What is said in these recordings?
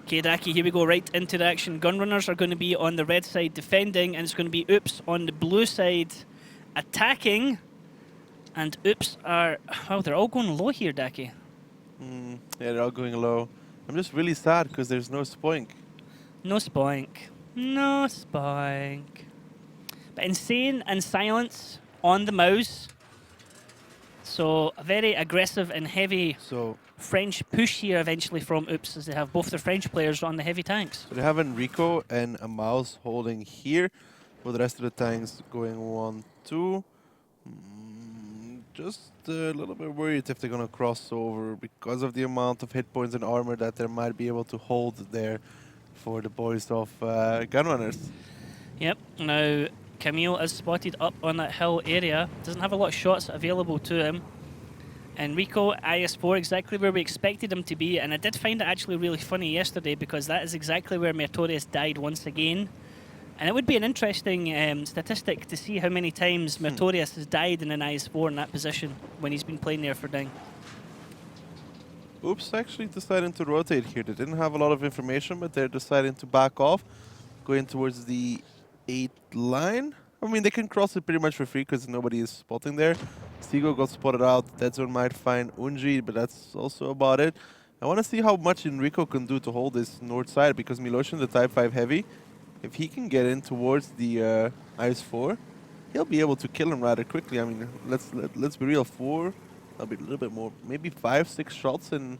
Okay, Daki, here we go, right into the action. Gunrunners are going to be on the red side defending, and it's going to be Oops on the blue side attacking. And Oops are, well, they're all going low here, Daki. Yeah, they're all going low. I'm just really sad because there's no spoink. No spoink. No spoink. But Insane and Silence on the mouse. So a very aggressive and heavy French push here eventually from Oops, as they have both their French players on the heavy tanks. So they have Enrico and a mouse holding here, with the rest of the tanks going 1-2. Just a little bit worried if they're going to cross over because of the amount of hit points and armor that they might be able to hold there for the boys of Gunrunners. Yep, now Camille is spotted up on that hill area. Doesn't have a lot of shots available to him. Enrico, IS-4, exactly where we expected him to be. And I did find it actually really funny yesterday because that is exactly where Mertorius died once again. And it would be an interesting statistic to see how many times Mertorius has died in an IS-4 in that position when he's been playing there for Ding. Oops, actually deciding to rotate here. They didn't have a lot of information, but they're deciding to back off, going towards the 8 line. I mean, they can cross it pretty much for free because nobody is spotting there. Seago got spotted out. Dead Zone might find Unji, but that's also about it. I want to see how much Enrico can do to hold this north side because Miloshin, the Type 5 heavy, if he can get in towards the IS-4, he'll be able to kill him rather quickly. I mean, let's be real. 4, that'll be a little bit more, maybe 5-6 shots and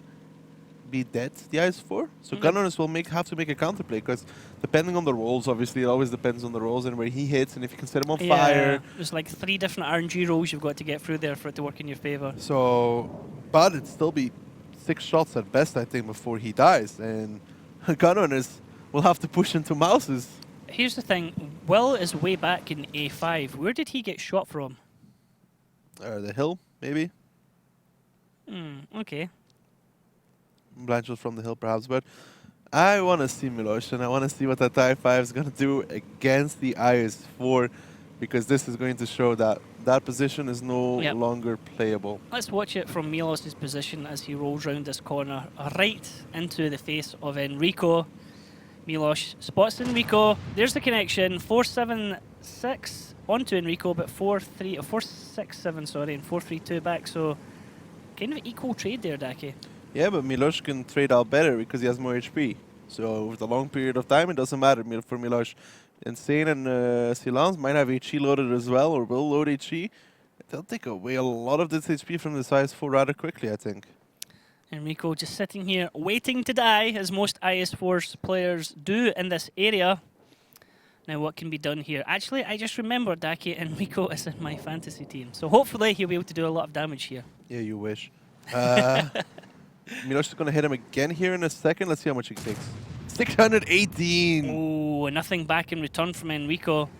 be dead, the IS-4. So Gunrunners will have to make a counterplay because depending on the rolls, obviously, it always depends on the rolls and where he hits and if you can set him on fire. There's like 3 different RNG rolls you've got to get through there for it to work in your favor. So, but it'd still be 6 shots at best, I think, before he dies. And Gunrunners will have to push into mouses. Here's the thing. Will is way back in A5. Where did he get shot from? The hill, maybe. Okay. Blanche was from the hill, perhaps, but I want to see Milosh, and I want to see what that Type 5 is going to do against the IS-4, because this is going to show that that position is no longer playable. Let's watch it from Milos's position as he rolls round this corner, right into the face of Enrico. Milos spots Enrico. There's the connection. 4-7-6 onto Enrico, but 4-6-7, sorry, and 4-3-2 back. So kind of equal trade there, Daki. Yeah, but Milosh can trade out better because he has more HP. So with a long period of time, it doesn't matter for Milosh. Insane and Silence might have HE loaded as well, or will load HE. They'll take away a lot of this HP from the IS-4 rather quickly, I think. Enrico just sitting here waiting to die, as most IS-4 players do in this area. Now what can be done here? Actually, I just remembered, Daki, Enrico is in my fantasy team. So hopefully he'll be able to do a lot of damage here. Yeah, you wish. Milosh is going to hit him again here in a second. Let's see how much he takes. 618! Oh, nothing back in return from Enrico.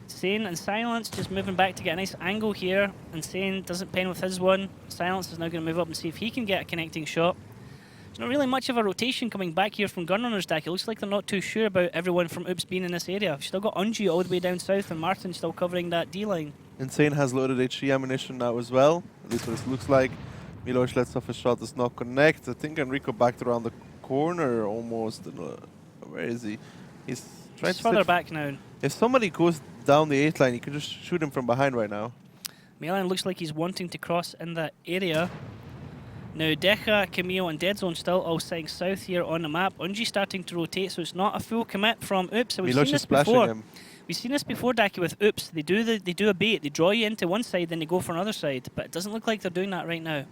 Insane and Silence just moving back to get a nice angle here. Insane doesn't pen with his one. Silence is now going to move up and see if he can get a connecting shot. There's not really much of a rotation coming back here from Gunrunners, Dak. It looks like they're not too sure about everyone from Oops being in this area. We've still got Unji all the way down south and Martin still covering that D-line. Insane has loaded HE ammunition now as well. At least what it looks like. Milosh lets off a shot, does not connect. I think Enrico backed around the corner almost. Where is he? He's trying to further back now. If somebody goes down the 8 line, you can just shoot him from behind right now. Milan looks like he's wanting to cross in that area. Now Decha, Camille and Dead Zone still all sitting south here on the map. Unji starting to rotate, so it's not a full commit from Oops. We've seen this before. We've seen this before, Daki, with Oops. They do a bait. They draw you into one side, then they go for another side. But it doesn't look like they're doing that right now.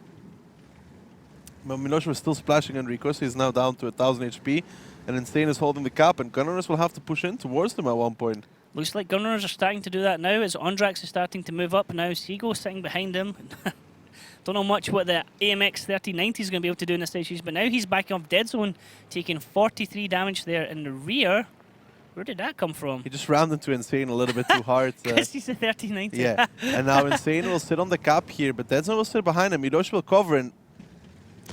But Milosh was still splashing Enrico, so he's now down to 1000 HP. And Insane is holding the cap, and Gunrunners will have to push in towards them at one point. Looks like Gunrunners are starting to do that now, as Ondrax is starting to move up now. Seago sitting behind him. Don't know much what the AMX 1390 is going to be able to do in this stage, but now he's backing off Dead Zone, taking 43 damage there in the rear. Where did that come from? He just rammed into Insane a little bit too hard. Because he's a 1390. Yeah, and now Insane will sit on the cap here, but Dead Zone will sit behind him. Milosh will cover, and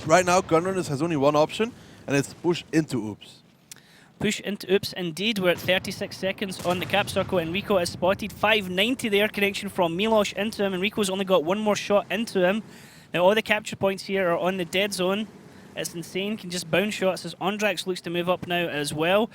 right now Gunrunners has only one option, and it's push into Oops. Push into Oops, indeed. We're at 36 seconds on the cap circle. Enrico is spotted. 590 there, connection from Milosh into him. Enrico's only got one more shot into him. Now all the capture points here are on the Dead Zone. It's insane. Can just bounce shots as Ondrax looks to move up now as well.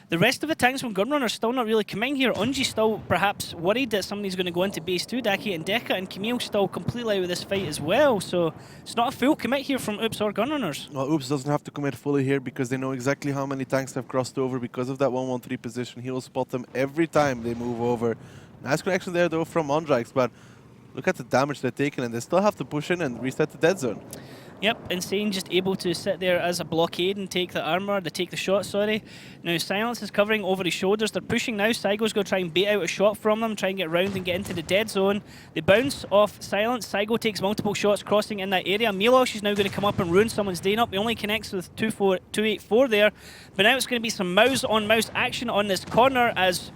The rest of the tanks from Gunrunners still not really coming here. Unji still perhaps worried that somebody's going to go into base 2, Daki and Deka, and Camille still completely out of this fight as well. So it's not a full commit here from Oops or Gunrunners. Well, Oops doesn't have to commit fully here because they know exactly how many tanks have crossed over because of that 1-1-3 position. He will spot them every time they move over. Nice connection there though from Ondrax, but look at the damage they're taking, and they still have to push in and reset the dead zone. Yep, Insane just able to sit there as a blockade and take the armor, they take the shot, sorry. Now Silence is covering over his shoulders, they're pushing now, Saigo's going to try and bait out a shot from them, try and get around and get into the dead zone. They bounce off Silence, Saigo takes multiple shots crossing in that area. Milosh is now going to come up and ruin someone's day up, he only connects with 284 there. But now it's going to be some mouse on mouse action on this corner as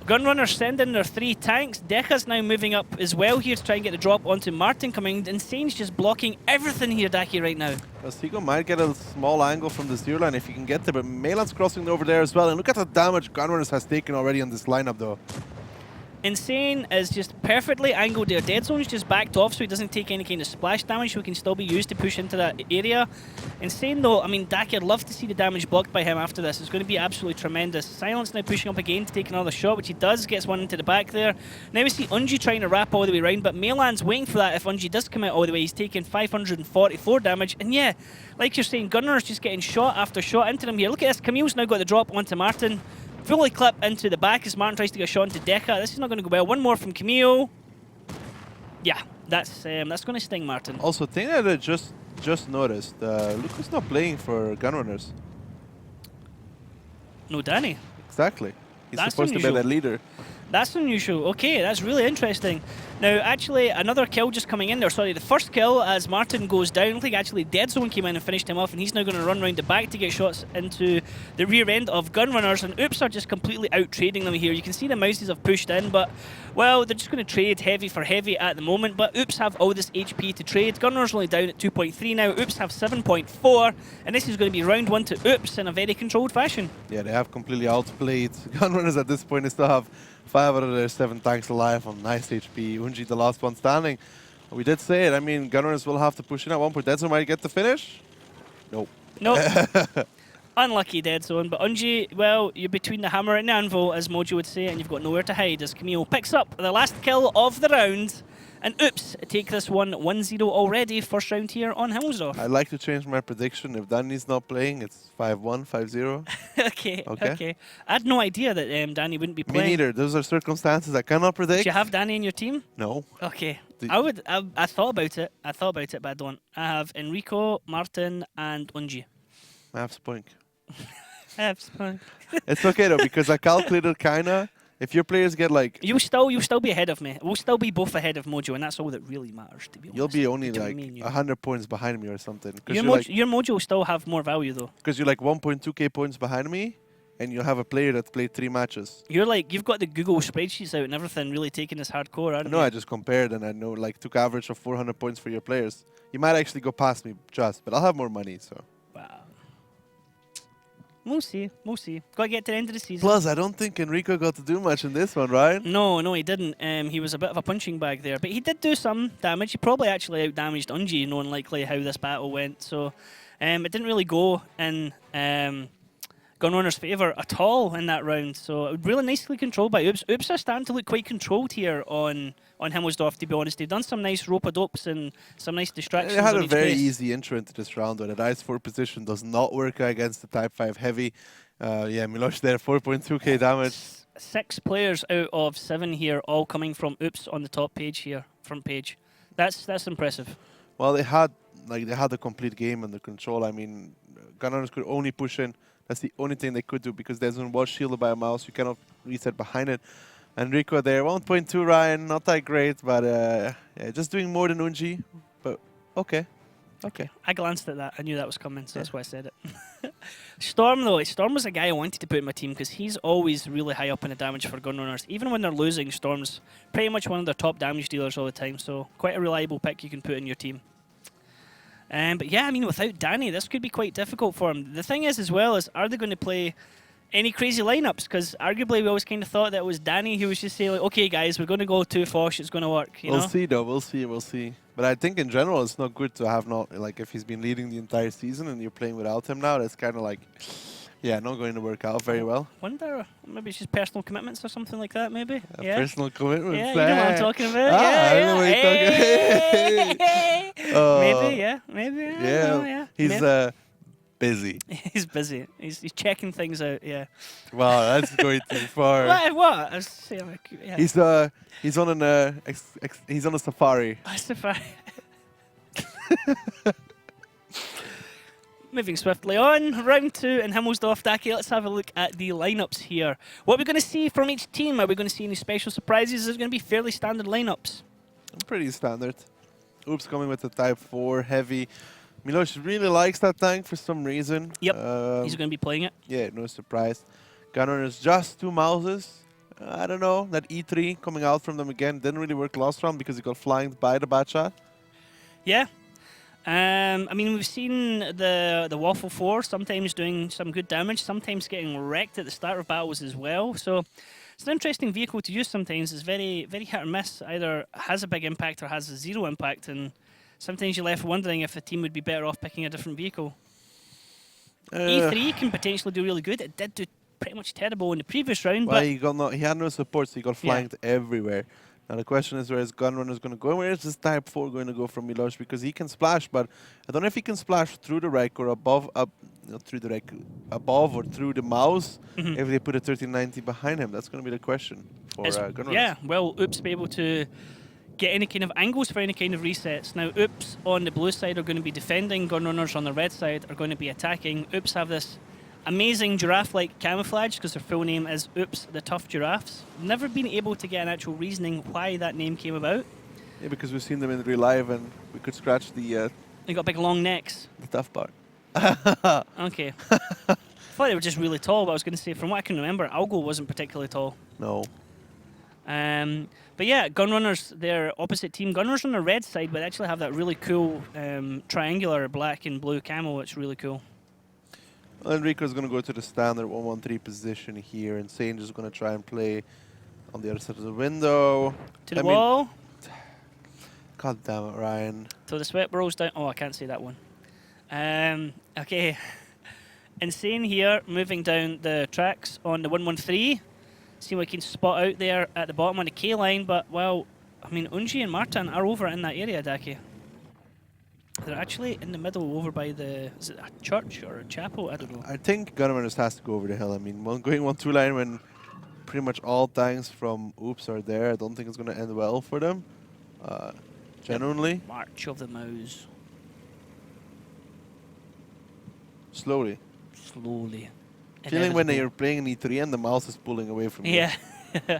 Gunrunners send in their 3 tanks. Deka's now moving up as well here to try and get the drop onto Martin coming. Insane's just blocking everything here, Daki, right now. Sigo might get a small angle from the zero line if he can get there, but Melan's crossing over there as well. And look at the damage Gunrunners has taken already on this lineup though. Insane is just perfectly angled there. Dead Zone's just backed off so he doesn't take any kind of splash damage, so he can still be used to push into that area. Insane though, I mean, Daki, I'd love to see the damage blocked by him after this. It's going to be absolutely tremendous. Silence now pushing up again to take another shot, which he does, gets one into the back there. Now we see Unji trying to wrap all the way around, but Melan's waiting for that if Unji does come out all the way. He's taking 544 damage, and yeah, like you're saying, Gunrunners just getting shot after shot into them here. Look at this, Camille's now got the drop onto Martin. Fully clip into the back as Martin tries to get a shot into Deka. This is not going to go well. One more from Camille. Yeah, that's going to sting Martin. Also, thing that I just noticed, look who's not playing for Gunrunners. No, Danny. Exactly. He's That's supposed unusual. to be that leader. That's unusual. Okay, that's really interesting. Now, actually, another kill just coming in there. Sorry, the first kill as Martin goes down. I think actually Dead Zone came in and finished him off, and he's now going to run around the back to get shots into the rear end of Gunrunners, and Oops are just completely out-trading them here. You can see the Mouses have pushed in, but, well, they're just going to trade heavy for heavy at the moment, but Oops have all this HP to trade. Gunrunners only down at 2.3 now. Oops have 7.4, and this is going to be round 1 to Oops in a very controlled fashion. Yeah, they have completely outplayed Gunrunners at this point. They still have 5 out of their 7 tanks alive on nice HP. Unji, the last one standing. We did say it. I mean, Gunrunners will have to push in at one point. Dead Zone might get the finish. Nope. Nope. Unlucky Dead Zone, but Unji, well, you're between the hammer and the anvil, as Mojo would say, and you've got nowhere to hide as Camille picks up the last kill of the round. And Oops take this one 1-0 already, first round here on Himmelsdorf. I'd like to change my prediction. If Danny's not playing, it's 5-1, 5-0. Okay. I had no idea that Danny wouldn't be playing. Me neither. Those are circumstances I cannot predict. Do you have Danny in your team? No. Okay. I thought about it. But I don't. I have Enrico, Martin, and Unji. I have Spunk. Fine. It's okay though, because I calculated kinda. If your players get like, You'll still be ahead of me. We'll still be both ahead of Mojo, and that's all that really matters, to be honest. you'll be only Between like me and you. 100 points behind me or something. Your Mojo will still have more value though. Because you're like 1.2k points behind me, and you have a player that played 3 matches. You're like, you've got the Google spreadsheets out and everything, really taking this hardcore, aren't No, you? I just compared, and I know like took average of 400 points for your players. You might actually go past me just, but I'll have more money, so. Wow. We'll see. Got to get to the end of the season. Plus, I don't think Enrico got to do much in this one, right? No, he didn't. He was a bit of a punching bag there, but he did do some damage. He probably actually out-damaged Unji, knowing likely how this battle went. So it didn't really go in Gunrunners' favour at all in that round. So really nicely controlled by Oops. Oops are starting to look quite controlled here on Himmelsdorf, to be honest. They've done some nice rope-a-dopes and some nice distractions. They had on a each very base. easy intro into this round where the Dice 4 position does not work against the Type 5 Heavy. Yeah, Milosh there, 4.2k damage. 6 players out of 7 here, all coming from Oops on the top page here, front page. That's impressive. Well, they had the complete game under control. I mean, Gunrunners could only push in. That's the only thing they could do because Desmond was shielded by a mouse. You cannot reset behind it. Enrico there, 1.2 Ryan, not that great, but yeah, just doing more than Unji. But okay. I glanced at that. I knew that was coming, so that's why I said it. Storm, though. Storm was a guy I wanted to put in my team because he's always really high up in the damage for Gunrunners. Even when they're losing, Storm's pretty much one of their top damage dealers all the time, so quite a reliable pick you can put in your team. But yeah, I mean, without Danny, this could be quite difficult for him. The thing is, as well, is are they going to play any crazy lineups? Because arguably we always kind of thought that it was Danny who was just saying, like, okay, guys, we're going to go 2 Fosh, it's going to work. You know? We'll see, though. We'll see. But I think in general it's not good to have not like if he's been leading the entire season and you're playing without him now. That's kind of like, yeah, not going to work out very well. Wonder, maybe it's just personal commitments or something like that. Maybe. Yeah. Personal commitments. Yeah, you know what I'm talking about. I know what Yeah. you're talking. Maybe. Yeah. Maybe. I don't know, yeah. He's Maybe. busy. He's busy. He's checking things out. Yeah. Wow, that's going too far. What? I was saying, like, yeah. He's on an he's on a safari. That's the fact. Moving swiftly on, round 2 in Himmelsdorf-Dake. Let's have a look at the lineups here. What are we going to see from each team? Are we going to see any special surprises? Is it going to be fairly standard lineups? Pretty standard. Oops coming with the Type 4 heavy. Milos really likes that tank for some reason. Yep, he's going to be playing it. Yeah, no surprise. Gunrunners just 2 mouses. I don't know. That E3 coming out from them again didn't really work last round because he got flanked by the Batchat. Yeah. I mean, we've seen the Waffle 4 sometimes doing some good damage, sometimes getting wrecked at the start of battles as well. So it's an interesting vehicle to use sometimes. It's very, very hit or miss. Either has a big impact or has a 0 impact. And sometimes you're left wondering if the team would be better off picking a different vehicle. E3 can potentially do really good. It did do pretty much terrible in the previous round. Well, but he had no support, so he got flanked everywhere. Now the question is, where is Gunrunners going to go? Where is this Type 4 going to go from Milos? Because he can splash, but I don't know if he can splash through the rack or above, not through the rack, above or through the mouse. If they put a 1390 behind him, that's going to be the question for Gunrunners. Yeah, well, Oops be able to get any kind of angles for any kind of resets. Now, Oops on the blue side are going to be defending. Gunrunners on the red side are going to be attacking. Oops have this amazing giraffe-like camouflage because their full name is Oops the Tough Giraffes. Never been able to get an actual reasoning why that name came about. Yeah, because we've seen them in real life and we could scratch the They got big long necks. tough part. Okay. I thought they were just really tall, but I was going to say, from what I can remember, Algo wasn't particularly tall. No. But yeah, Gunrunners, their opposite team. Gunrunners on the red side, but they actually have that really cool triangular black and blue camo. It's really cool. Well, Enrico's going to go to the standard 1-1-3 position here, and Sage is going to try and play on the other side of the window. To the wall. God damn it, Ryan. So the sweat rolls down. Oh, I can't say that one. Okay. Insane here, moving down the tracks on the 1-1-3. See what we can spot out there at the bottom on the K line, but, well, I mean, Unji and Martin are over in that area, Daki. They're actually in the middle over by the, is it a church or a chapel? I don't know. I think Gunrunners has to go over the hill. I mean, going 1-2 line when pretty much all tanks from Oops are there, I don't think it's going to end well for them. Genuinely. March of the Mouse. Slowly. Slowly. Feeling when you're playing an E3 and the mouse is pulling away from you. Yeah.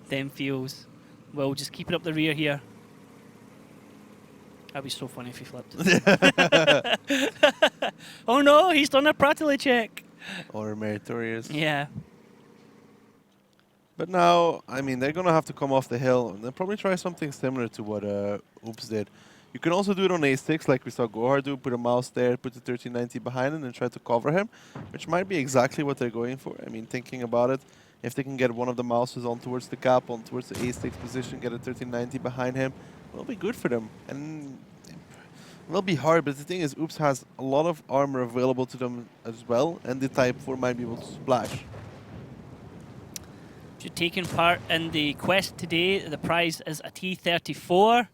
Them feels. Well, just keeping up the rear here. That'd be so funny if he flipped. Oh no, he's done a Prattley check. Or meritorious. Yeah. But now, I mean, they're going to have to come off the hill and they'll probably try something similar to what Oops did. You can also do it on A6, like we saw Gohar do, put a mouse there, put the 1390 behind him and try to cover him, which might be exactly what they're going for. I mean, thinking about it, if they can get one of the mouses on towards the cap, on towards the A6 position, get a 1390 behind him, it'll be good for them. And it'll be hard, but the thing is, Oops has a lot of armor available to them as well, and the Type 4 might be able to splash. If you're taking part in the quest today, the prize is a T34.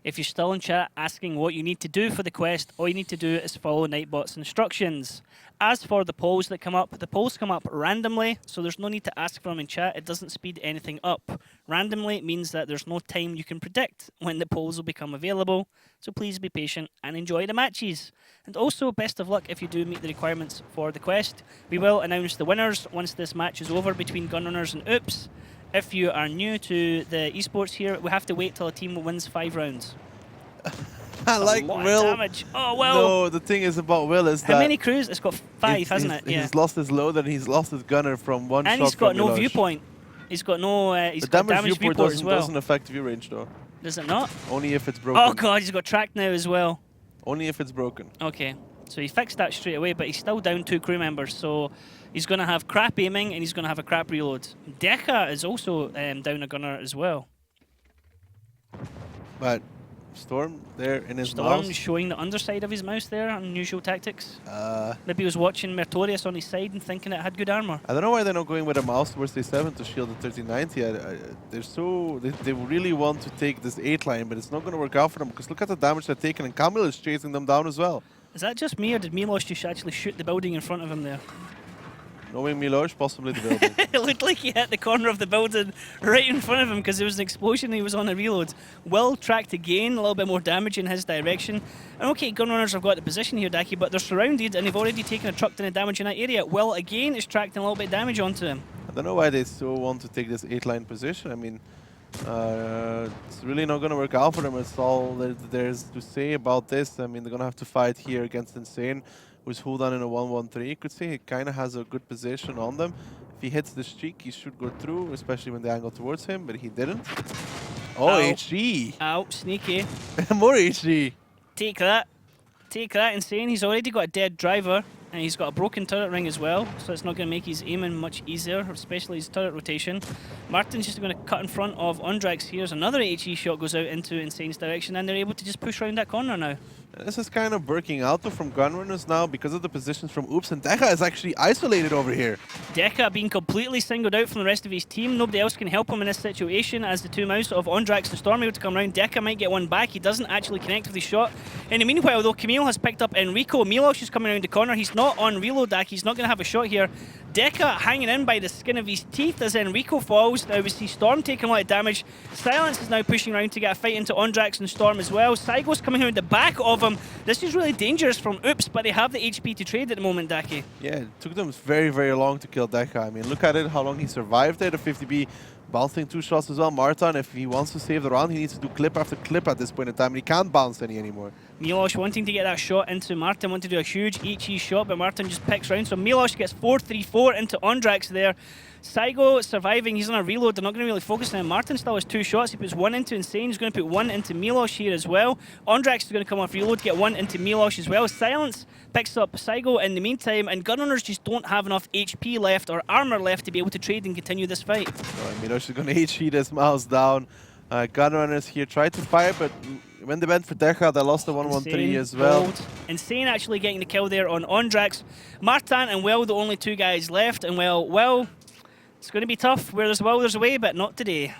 If you're still in chat asking what you need to do for the quest, all you need to do is follow Nightbot's instructions. As for the polls that come up, the polls come up randomly, so there's no need to ask for them in chat. It doesn't speed anything up. Randomly means that there's no time you can predict when the polls will become available, so please be patient and enjoy the matches. And also, best of luck if you do meet the requirements for the quest. We will announce the winners once this match is over between Gunrunners and Oops. If you are new to the esports here, we have to wait till a team wins 5 rounds. I like Will. Damage. Oh, well. No, the thing is about Will is that... How many crews? It's got 5, hasn't it? He's lost his loader and he's lost his gunner from one shot. And he's got no Milos. viewpoint. He's got no... he's the got damage viewport as well. doesn't affect view range though. Does it not? Only if it's broken. Oh god, he's got tracked now as well. Only if it's broken. Okay, so he fixed that straight away, but he's still down 2 crew members, so he's going to have crap aiming and he's going to have a crap reload. Deka is also down a gunner as well. But Storm there in his Storm mouse. showing the underside of his mouse there. Unusual tactics. Uh, Maybe he was watching Mertorius on his side and thinking it had good armor. I don't know why they're not going with a mouse towards the 7 to shield the 1390. They really want to take this 8 line, but it's not going to work out for them because look at the damage they're taking, and Camille is chasing them down as well. Is that just me, or did Milos just actually shoot the building in front of him there? Knowing Milos, possibly the building. It looked like he hit the corner of the building right in front of him because there was an explosion and he was on a reload. Well tracked again, a little bit more damage in his direction. And okay, Gunrunners have got the position here, Daki, but they're surrounded and they've already taken a truck ton of damage in that area. Well, again, it's tracked a little bit of damage onto him. I don't know why they so want to take this 8 line position. I mean, it's really not going to work out for them. It's all there's to say about this. I mean, they're going to have to fight here against Insane, who's Huldan in a 1-1-3. You could say he kind of has a good position on them. If he hits the streak, he should go through, especially when they angle towards him, but he didn't. Oh, Ow. HG! Ow, sneaky. More HG! Take that. Take that, Insane. He's already got a dead driver, and he's got a broken turret ring as well, so it's not going to make his aiming much easier, especially his turret rotation. Martin's just going to cut in front of Ondrax. Here's another HE shot goes out into Insane's direction, and they're able to just push around that corner now. This is kind of working out though from Gunrunners now because of the positions from Oops, and Decha is actually isolated over here. Deca being completely singled out from the rest of his team. Nobody else can help him in this situation as the two mouse of Ondrax and Storm able to come around. Deca might get one back. He doesn't actually connect with his shot. In the meanwhile, though, Camille has picked up Enrico. Milos is coming around the corner. He's not on reload, Dak. He's not going to have a shot here. Deca hanging in by the skin of his teeth as Enrico falls. Now we see Storm taking a lot of damage. Silence is now pushing around to get a fight into Ondrax and Storm as well. Saigo's coming around the back of him. This is really dangerous from Oops, but they have the HP to trade at the moment, Daki. Yeah, it took them very, very long to kill Deca. I mean, look at it, how long he survived there. The 50B bouncing 2 shots as well. Martin, if he wants to save the round, he needs to do clip after clip at this point in time, and he can't bounce any anymore. Milos wanting to get that shot into Martin, wanting to do a huge HE shot, but Martin just picks round. So Milos gets 4-3-4 into Ondrax there. Saigo surviving, he's on a reload, they're not going to really focus on him. Martin still has 2 shots, he puts 1 into Insane, he's going to put 1 into Milos here as well. Ondrax is going to come off reload, get 1 into Milos as well. Silence picks up Saigo in the meantime, and Gunrunners just don't have enough HP left or armor left to be able to trade and continue this fight. Milos is going to HE this mouse down. Gunrunners here tried to fight, but when they went for Deca, they lost the 1-1-3 as well. Bold. Insane actually getting the kill there on Ondrax. Martin and Will, the only 2 guys left, and Will, it's going to be tough. Where there's a will, there's a way, but not today.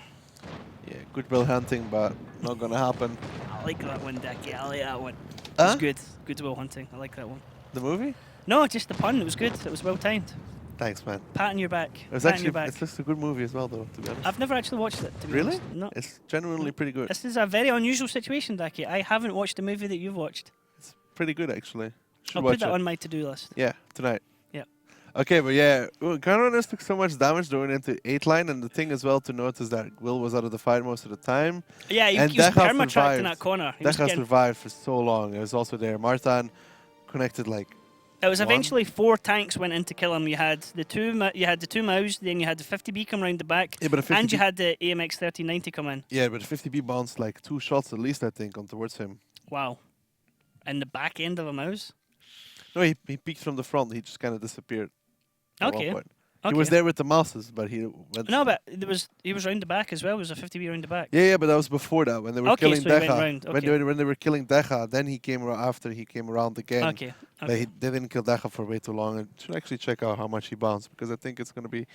Yeah, good will hunting, but not going to happen. I like that one, Daki. I like that one. Huh? It was good. Good will hunting. I like that one. The movie? No, just the pun. It was good. It was well timed. Thanks, man. Pat on your back. It was Pat on actually, your back. it's just a good movie as well, though, to be honest. I've never actually watched it, to be Really? honest. No. It's genuinely pretty good. This is a very unusual situation, Daki. I haven't watched the movie that you've watched. It's pretty good, actually. Should I'll watch put that it. on my to-do list. Yeah, tonight. Yeah. Okay, but yeah, Gunrunners took so much damage going into 8 line, and the thing as well to note is that Will was out of the fight most of the time. Yeah, he And was Decha perma-tracked in survived. that corner. He was Deca getting- survived for so long. It was also there. Martin connected like. It was One. eventually 4 tanks went in to kill him. You had the two mouse, then you had the 50B come round the back, Yeah, but a 50B, and you had the AMX 1390 come in. yeah, but the 50B bounced like 2 shots at least, I think, on towards him. Wow. And the back end of a mouse? No, he peeked from the front. He just kind of disappeared. At Okay. one point. Okay. He was there with the mouses, but he went. No, but he was round the back as well. There was a 50B round the back. Yeah, but that was before that when they were Okay, killing so he went Deca. round, When okay. when they were killing Deca, then he came after he came around again. Okay. But they didn't kill Deca for way too long. And should actually check out how much he bounced because I think it's going to be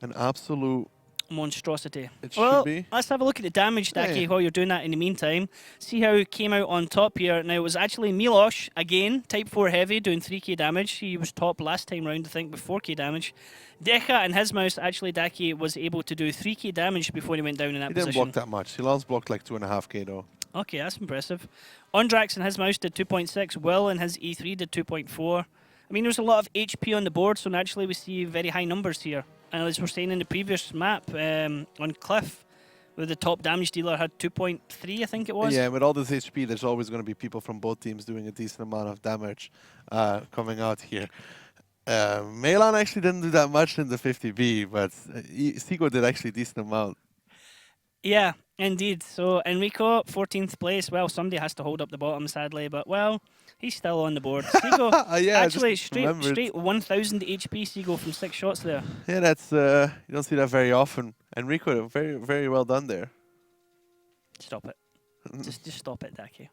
an absolute. Monstrosity. It Well, should be. let's have a look at the damage, Daki, Yeah. while you're doing that in the meantime. See how he came out on top here. Now, it was actually Milos, again, type 4 heavy, doing 3k damage. He was top last time round, I think, with 4k damage. Deca and his mouse, actually, Daki was able to do 3k damage before he went down in that He didn't position. block that much. He last blocked like 2.5k though. Okay, that's impressive. Ondrax and his mouse did 2.6. Will and his E3 did 2.4. I mean, there's a lot of HP on the board, so naturally we see very high numbers here. And as we're saying in the previous map, on Cliff, where the top damage dealer had 2.3, I think it was. Yeah, with all this HP, there's always going to be people from both teams doing a decent amount of damage coming out here. Melan actually didn't do that much in the 50B, but Sigo did actually a decent amount. Yeah, indeed. So Enrico, 14th place. Well, somebody has to hold up the bottom, sadly, but well, he's still on the board. Sigo, Yeah, I actually, just remembered. straight 1,000 HP Sigo from 6 shots there. Yeah, that's you don't see that very often. Enrico, very, very well done there. Stop it. Just stop it, Daki.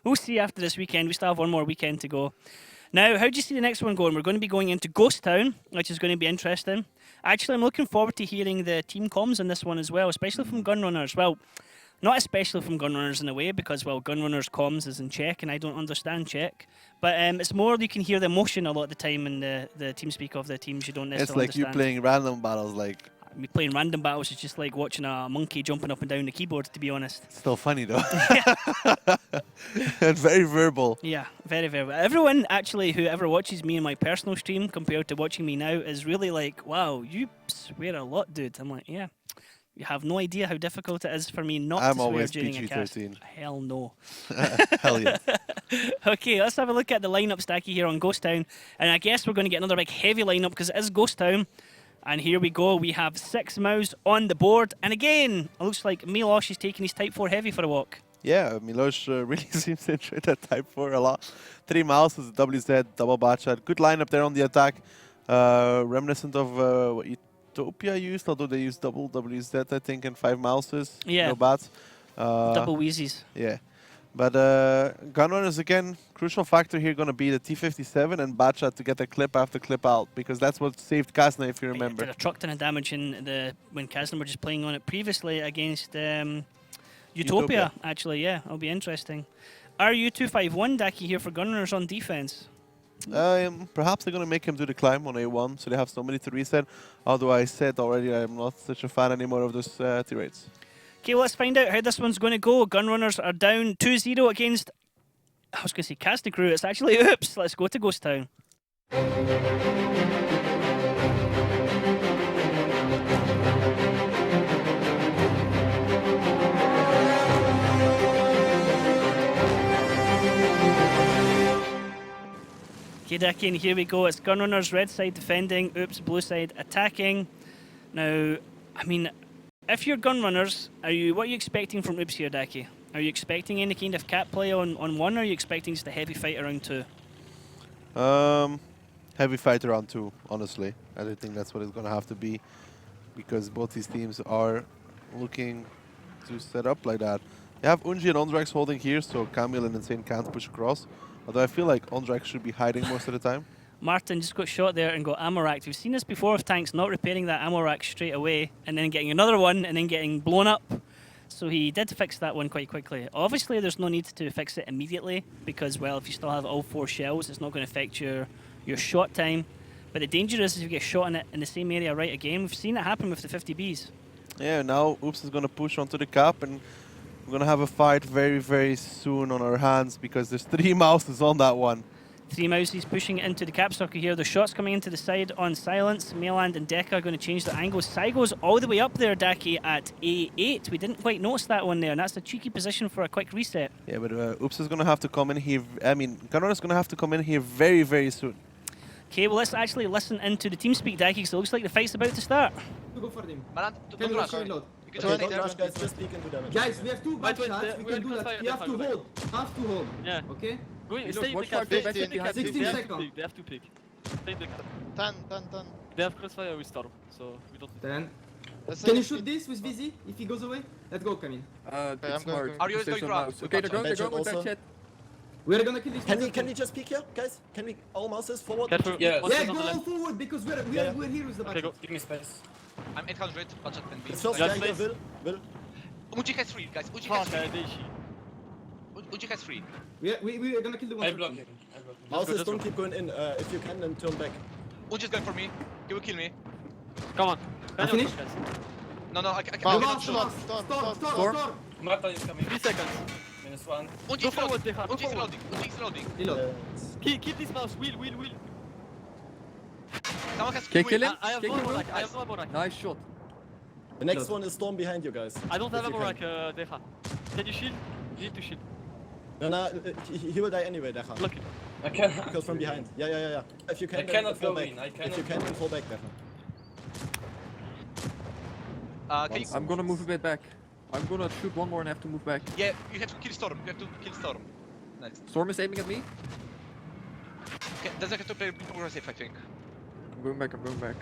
We'll see after this weekend. We still have one more weekend to go. Now, how do you see the next one going? We're going to be going into Ghost Town, which is going to be interesting. Actually, I'm looking forward to hearing the team comms on this one as well, especially from Gunrunners. Well, not especially from Gunrunners in a way, because, well, Gunrunners comms is in Czech, and I don't understand Czech. But it's more you can hear the emotion a lot of the time in the team speak of the teams you don't necessarily It's like understand. you playing random battles, like... Me playing random battles is just like watching a monkey jumping up and down the keyboard, to be honest. Still funny, though. And very verbal. Yeah, very, very well. Everyone, actually, who ever watches me in my personal stream compared to watching me now is really like, wow, you swear a lot, dude. I'm like, yeah. You have no idea how difficult it is for me not to swear always during a cast. PG-13. Hell no. Hell yeah. Okay, let's have a look at the lineup stacky here on Ghost Town. And I guess we're going to get another big heavy lineup because it is Ghost Town. And here we go. We have 6 Mouse on the board. And again, it looks like Milosh is taking his Type 4 Heavy for a walk. Yeah, Milosh really seems to enjoy that Type 4 a lot. 3 Mouses, WZ, double Batchat. Good lineup there on the attack. Reminiscent of what Utopia used, although they used double WZ, I think, and 5 Mouses. Yeah. No bats. Double Wheezies. Yeah. But Gunrunners, again, crucial factor here going to be the T57 and Batchat to get the clip after clip out, because that's what saved Kazna, if you remember. Did a truck ton of damage when Kazna were just playing on it previously against Utopia, actually, yeah. It'll be interesting. RU251, Daki here for Gunrunners on defense. Perhaps they're going to make him do the climb on A1, so they have somebody to reset. Although I said already I'm not such a fan anymore of those T-rates. Okay, well, let's find out how this one's going to go. Gunrunners are down 2-0 against, I was going to say Casting Crew. It's actually Oops. Let's go to Ghost Town. Okay, Daki, and here we go. It's Gunrunners red side defending, Oops blue side attacking. Now, I mean, if you're Gunrunners, what are you expecting from Oops here, Daki? Are you expecting any kind of cat play on 1, or are you expecting just a heavy fight around 2? Heavy fight around 2, honestly. I don't think that's what it's going to have to be, because both these teams are looking to set up like that. You have Unji and Ondrax holding here, so Camille and Insane can't push across. Although I feel like Ondrax should be hiding most of the time. Martin just got shot there and got ammo racked. We've seen this before of tanks not repairing that ammo rack straight away and then getting another one and then getting blown up. So he did fix that one quite quickly. Obviously, there's no need to fix it immediately because, well, if you still have all 4 shells, it's not going to affect your shot time. But the danger is if you get shot in it in the same area right again. We've seen it happen with the 50Bs. Yeah, now Oops is going to push onto the cap, and we're going to have a fight very, very soon on our hands because there's 3 Mouses on that one. 3 Mouses pushing into the cap circle here. The shots coming into the side on Silence. Mailand and Deka are going to change their angles. Saigo's all the way up there, Daki, at A8. We didn't quite notice that one there, and that's a cheeky position for a quick reset. Yeah, but Oops is going to have to come in here. I mean, Gunrunner is going to have to come in here very, very soon. Okay, well, let's actually listen into the team speak, Daki, because it looks like the fight's about to start. Go for them. Don't rush. Reload. You can Okay, don't rush, guys. Just peek into damage. Guys, we have 2 bad Wait, shots. We we're can do gonna that. fire You have the to fire. hold. Have to hold. Yeah. Okay? Stay in the watch cap. out, Stay in back the behind. cap. 16 They have to seconds. pick. They have to pick. Stay in the cap. 10. They have crossfire with Storm, so we don't need 10. Can you shoot this with VZ if he goes away? Let's go, Camille. I'm going. smart. Are you Stay going so ground? mouse. Okay, they're going Badger with also. that chat. We're gonna kill this. Can we just peek here, guys? Can we all mouses forward? Careful. Yeah. One Yeah, second go on the all left. forward because we're Yeah. here with the Okay, go. budget. Give me space. I'm 800, budget and B. The first Yeah, guy here, space. Will. Uji has 3, guys. Uji Fuck, has 3. Daishi. Uji has 3. We are gonna kill the one. I block him. Mouses, just don't go. keep going in. If you can, then turn back. Uji's going for me. He will kill me. Come on. I finish? Guys. No, I The cannot last, shoot. Storm. Marta is coming. 3 seconds. -1. Uji Go is forward, loading. Deha, go Uji is forward. loading. Uji is loading. Reload. Keep this mouse. Wheel. Someone has Okay, wheel. kill him. I have Kick no him, ammo bro. rack. I have no ammo rack. Nice shot. The next Load. one is Storm behind you guys. I don't have If you ammo rack, can. Deha. Can you shield? You need to shield. No, he will die anyway, Decha. Lucky. I can. Because from behind. Yeah. If you can, I then cannot fall go back. in, I If cannot you can, go then fall back, Decha. Can you, I'm gonna move a bit back. I'm gonna shoot one more and have to move back. yeah, you have to kill Storm. You have to kill Storm. Next. Storm is aiming at me. Okay, does have to play more safe, I think. I'm going back.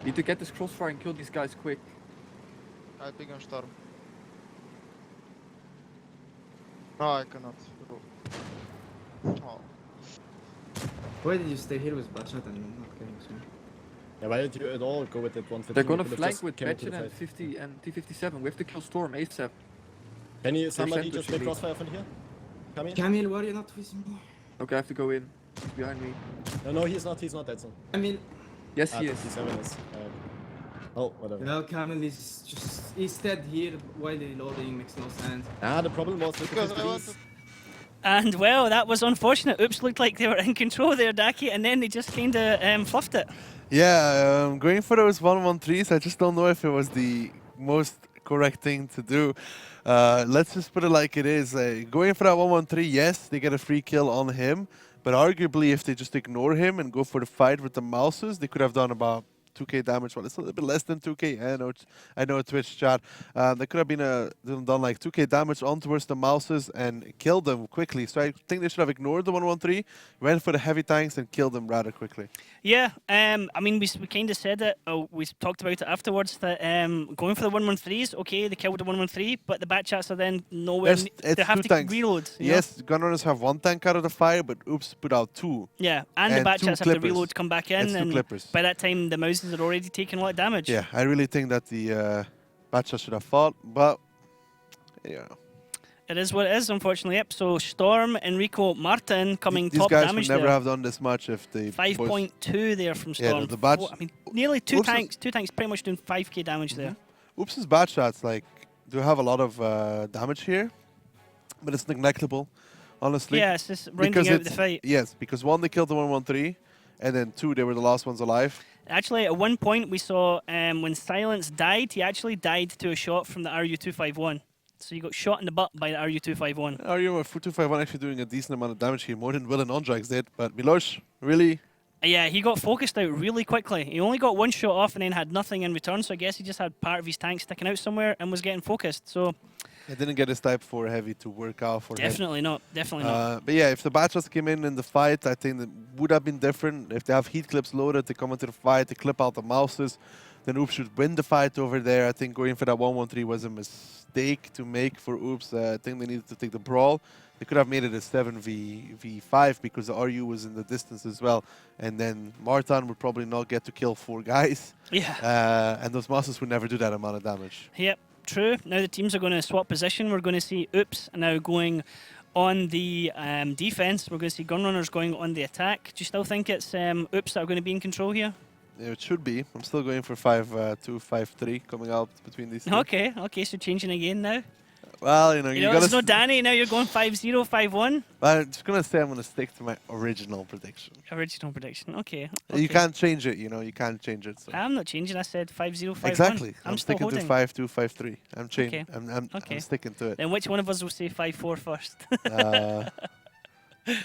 Need to get this crossfire and kill these guys quick. I ping on Storm. No, I cannot. Oh. Why did you stay here with Batshot and not getting some? Yeah, why did you at all go with that 115? They're gonna You could've flank just with came into the Batchet and fight. 50 and T57. We have to kill Storm ASAP. Can you somebody sandwich just make me. crossfire from here? Come in. Camille, why are you not with me? Okay, I have to go in. He's behind me. No, he's not dead zone. Camille. Yes, he is. 57 is. Oh, whatever. Well, Camille is just... He's dead here while reloading, makes no sense. The problem was with the Because I 50s. wanted. And well, that was unfortunate. Oops looked like they were in control there, Daki, and then they just kind of fluffed it. Yeah, going for those 1-1-3s, I just don't know if it was the most correct thing to do. Let's just put it like it is. Going for that 1-1-3, yes, they get a free kill on him, but arguably if they just ignore him and go for the fight with the mouses, they could have done about 2k damage. Well, it's a little bit less than 2k. I know Twitch chat. They could have been done like 2k damage on towards the mouses and killed them quickly. So I think they should have ignored the 1-1-3, went for the heavy tanks and killed them rather quickly. Yeah, I mean, we kind of said it. We talked about it afterwards that going for the 1-1-3s, okay, they killed the 1-1-3, but the Batchats are then nowhere. They have to reload. Yes, Gunrunners have one tank out of the fire, but Oops put out two. Yeah, and the And two Batchats have to clippers. reload, come back in, It's two and clippers. by that time the Mouses had already taken a lot of damage. Yeah, I really think that the Batcha should have fought, but yeah. It is what it is, unfortunately. Yep. So Storm, Enrico, Martin coming These top guys damage would never there. have done this much if they 5.2 there from Yeah, Storm. the batch- I mean, nearly two Oops is- tanks. Two tanks pretty much doing 5k damage there. Oops' bad shots like do have a lot of damage here, but it's neglectable, honestly. Yeah, it's just rounding out the fight. Yes, because one, they killed the 1-1-3, and then two, they were the last ones alive. Actually, at one point we saw when Silence died, he actually died to a shot from the RU-251. So you got shot in the butt by the RU-251. RU-251 actually doing a decent amount of damage here, more than Will and Ondrax did, but Miloš, really? Yeah, he got focused out really quickly. He only got one shot off and then had nothing in return, so I guess he just had part of his tank sticking out somewhere and was getting focused. So He didn't get his type 4 heavy to work out for him. definitely not. Definitely not. But yeah, if the Batchers came in the fight, I think that would have been different. If they have heat clips loaded, they come into the fight, they clip out the mouses, then Oops should win the fight over there. I think going for that 1-1-3 was a mistake to make for Oops. I think they needed to take the brawl. They could have made it a 7v5 because the RU was in the distance as well. And then Martin would probably not get to kill 4 guys. Yeah. And those mouses would never do that amount of damage. Yep, true. Now the teams are going to swap position. We're going to see Oops now going on the defense. We're going to see Gunrunners going on the attack. Do you still think it's Oops that are going to be in control here? Yeah, it should be. I'm still going for 5-2, 5-3 coming out between these two. Okay, so changing again now. Well, you You gotta. know, there's no Danny, now you're going 5-0, 5-1. I'm just gonna say I'm gonna stick to my original prediction. Original prediction, okay. You can't change it, you can't change it. So. I'm not changing, I said 5-0, 5-1. Exactly. I'm still sticking holding. to 5-2, 5-3. I'm changing. Okay. I'm sticking to it. Then which one of us will say 5-4 first?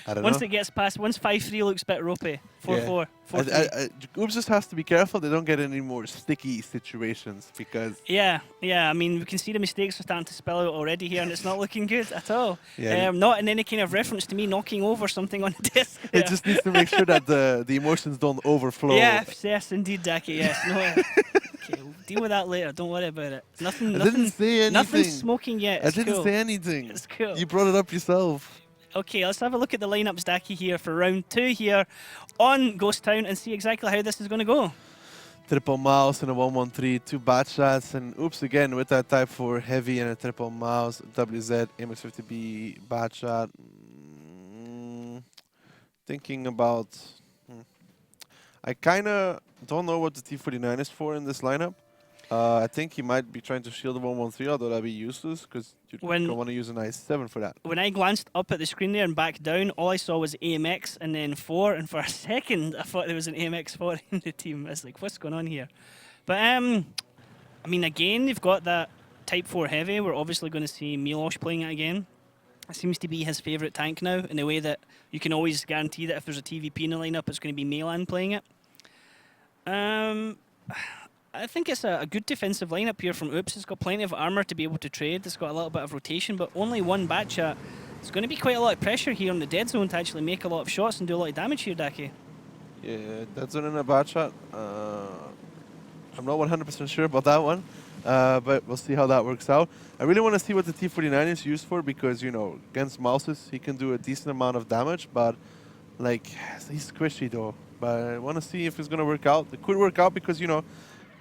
I don't Once know. it gets past, once 5-3 looks a bit ropey. 4-4, 4-3. Oops just has to be careful they don't get any more sticky situations because Yeah, I mean, we can see the mistakes are starting to spill out already here, and it's not looking good at all. Yeah. Not in any kind of reference to me knocking over something on the desk. it just needs to make sure that the emotions don't overflow. Yes, indeed, Daki, yes. No, okay, we'll deal with that later, don't worry about it. I didn't say anything. Nothing's smoking yet. I It's didn't cool. say anything. It's cool. You brought it up yourself. Okay, let's have a look at the lineups, Daki, here for round 2 here on Ghost Town and see exactly how this is going to go. Triple mouse and a 1-1-3, 2 bat shots, and Oops again with that type 4 heavy and a triple mouse, WZ, MX50B, bat shot. Thinking about... I kind of don't know what the T49 is for in this lineup. I think he might be trying to shield the 1-1-3, although that'd be useless because you don't want to use an i7 for that. When I glanced up at the screen there and back down, all I saw was AMX and then 4, and for a second I thought there was an AMX 4 in the team. I was like, what's going on here? But I mean, again, they've got that Type 4 heavy. We're obviously going to see Miloš playing it again. It seems to be his favourite tank now, in the way that you can always guarantee that if there's a TVP in the lineup, it's going to be Milan playing it. I think it's a good defensive lineup here from Oops. It's got plenty of armor to be able to trade. It's got a little bit of rotation, but only one Batchat. It's going to be quite a lot of pressure here on the dead zone to actually make a lot of shots and do a lot of damage here, Daki. Yeah, dead zone in a bat shot. I'm not 100% sure about that one. but we'll see how that works out. I really want to see what the T-49 is used for because, you know, against mouses, he can do a decent amount of damage, but, like, he's squishy, though. But I want to see if it's going to work out. It could work out because, you know,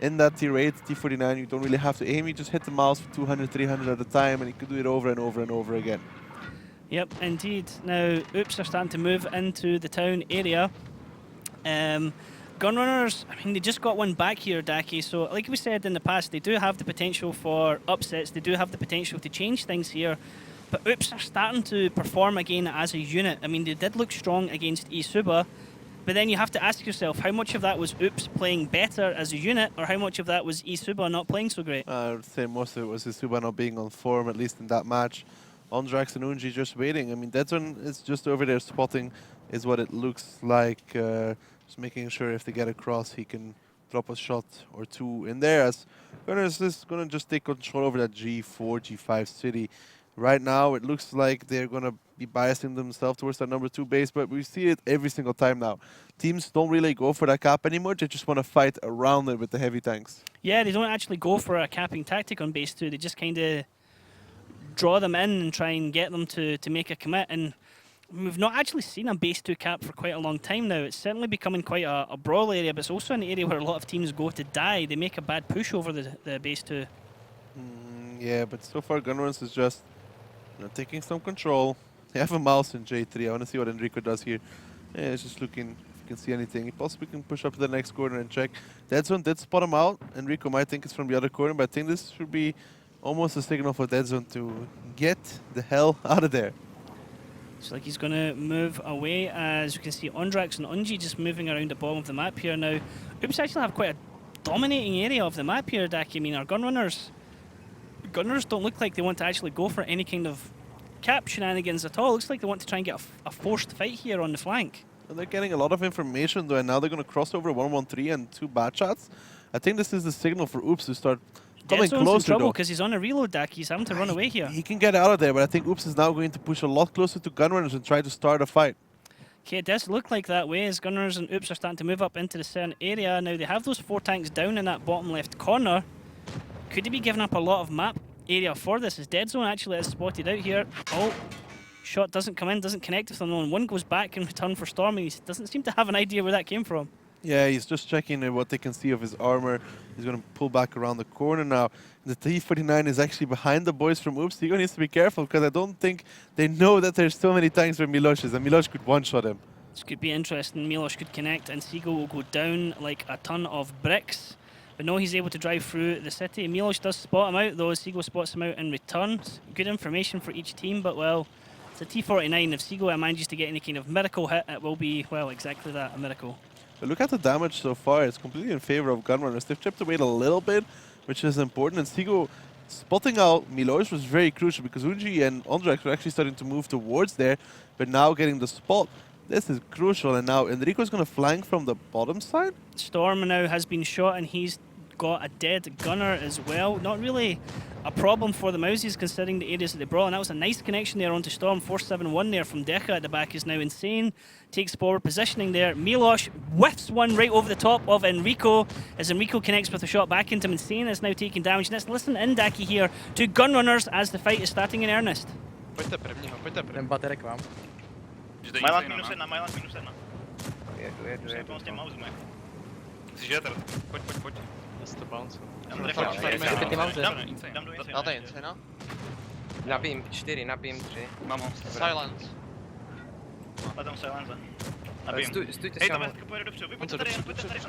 in that tier 8 T-49, you don't really have to aim. You just hit the mouse for 200, 300 at a time, and you can do it over and over and over again. Yep, indeed. Now, Oops are starting to move into the town area. Gunrunners, I mean, they just got one back here, Daki, so like we said in the past, they do have the potential for upsets, they do have the potential to change things here, but Oops are starting to perform again as a unit. I mean, they did look strong against Isuba, but then you have to ask yourself, how much of that was Oops playing better as a unit, or how much of that was Isuba not playing so great? I would say most of it was Isuba not being on form, at least in that match. Ondrax and Unji just waiting. I mean, Deadzone is just over there spotting, is what it looks like. Just making sure if they get across, he can drop a shot or two in there. As Gunners is going to just take control over that G4, G5 city. Right now, it looks like they're going to be biasing themselves towards that number 2 base, but we see it every single time now. Teams don't really go for that cap anymore. They just want to fight around it with the heavy tanks. Yeah, they don't actually go for a capping tactic on base 2. They just kind of draw them in and try and get them to make a commit. And we've not actually seen a base 2 cap for quite a long time now. It's certainly becoming quite a brawl area, but it's also an area where a lot of teams go to die. They make a bad push over the base 2. Yeah, but so far Gunrunners is just taking some control. They have a mouse in J3. I want to see what Enrico does here. Yeah, it's just looking if you can see anything. He possibly can push up to the next corner and check. Deadzone did spot him out. Enrico might think it's from the other corner, but I think this should be almost a signal for Deadzone to get the hell out of there. Looks like he's going to move away. As you can see, Ondrax and Unji just moving around the bottom of the map here now. Oops actually have quite a dominating area of the map here, Daki. I mean, our Gunners don't look like they want to actually go for any kind of cap shenanigans at all. Looks like they want to try and get a forced fight here on the flank. And they're getting a lot of information though, and now they're going to cross over 1-1-3 and 2 bad shots. I think this is the signal for Oops to start coming Deadzone's closer in trouble though. because he's on a reload, Daki. He's having to run away here. He can get out of there, but I think Oops is now going to push a lot closer to Gunrunners and try to start a fight. Okay, it does look like that way as Gunners and Oops are starting to move up into the certain area. Now they have those 4 tanks down in that bottom left corner. Could he be giving up a lot of map area for this? As Deadzone actually is spotted out here. Oh, shot doesn't come in, doesn't connect with someone. One goes back in return for Storm, and he doesn't seem to have an idea where that came from. Yeah, he's just checking what they can see of his armor. He's going to pull back around the corner now. The T-49 is actually behind the boys from Oops. Sigo needs to be careful because I don't think they know that there's so many tanks where Miloš is, and Miloš could one-shot him. This could be interesting. Miloš could connect, and Sigo will go down like a ton of bricks. But no, he's able to drive through the city. Miloš does spot him out, though. Sigo spots him out in return. Good information for each team, but well, it's a T-49. If Sigo manages to get any kind of miracle hit, it will be, well, exactly that, a miracle. But look at the damage so far. It's completely in favor of Gunrunners. They've chipped away a little bit, which is important. And Sigo spotting out Miloš was very crucial because Unji and Ondrax were actually starting to move towards there. But now getting the spot, this is crucial. And now Enrico's going to flank from the bottom side. Storm now has been shot and he's got a dead gunner as well. Not really a problem for the Mousies considering the areas that they brought. And that was a nice connection there onto Storm. 471 there from Deca at the back is now insane. Takes forward positioning there. Miloš whiffs one right over the top of Enrico as Enrico connects with a shot back into him. Insane is now taking damage. Let's listen in, Daki, here to Gunrunners as the fight is starting in earnest. Pojďte prvního, pojďte prvního. Ten baterek vám. Majland -1, Majland -1. Jedu. Pomoct těm mauzům. Jsi jeter, pojď. That's the bounce. Dám do Já tady jen no? Nabijím 4, nabijím 3. Mám ho. Silence. Padám silence. Nabijím. Stůjte Hej, s námi. to pojede dopředu. Vy pojďte tady na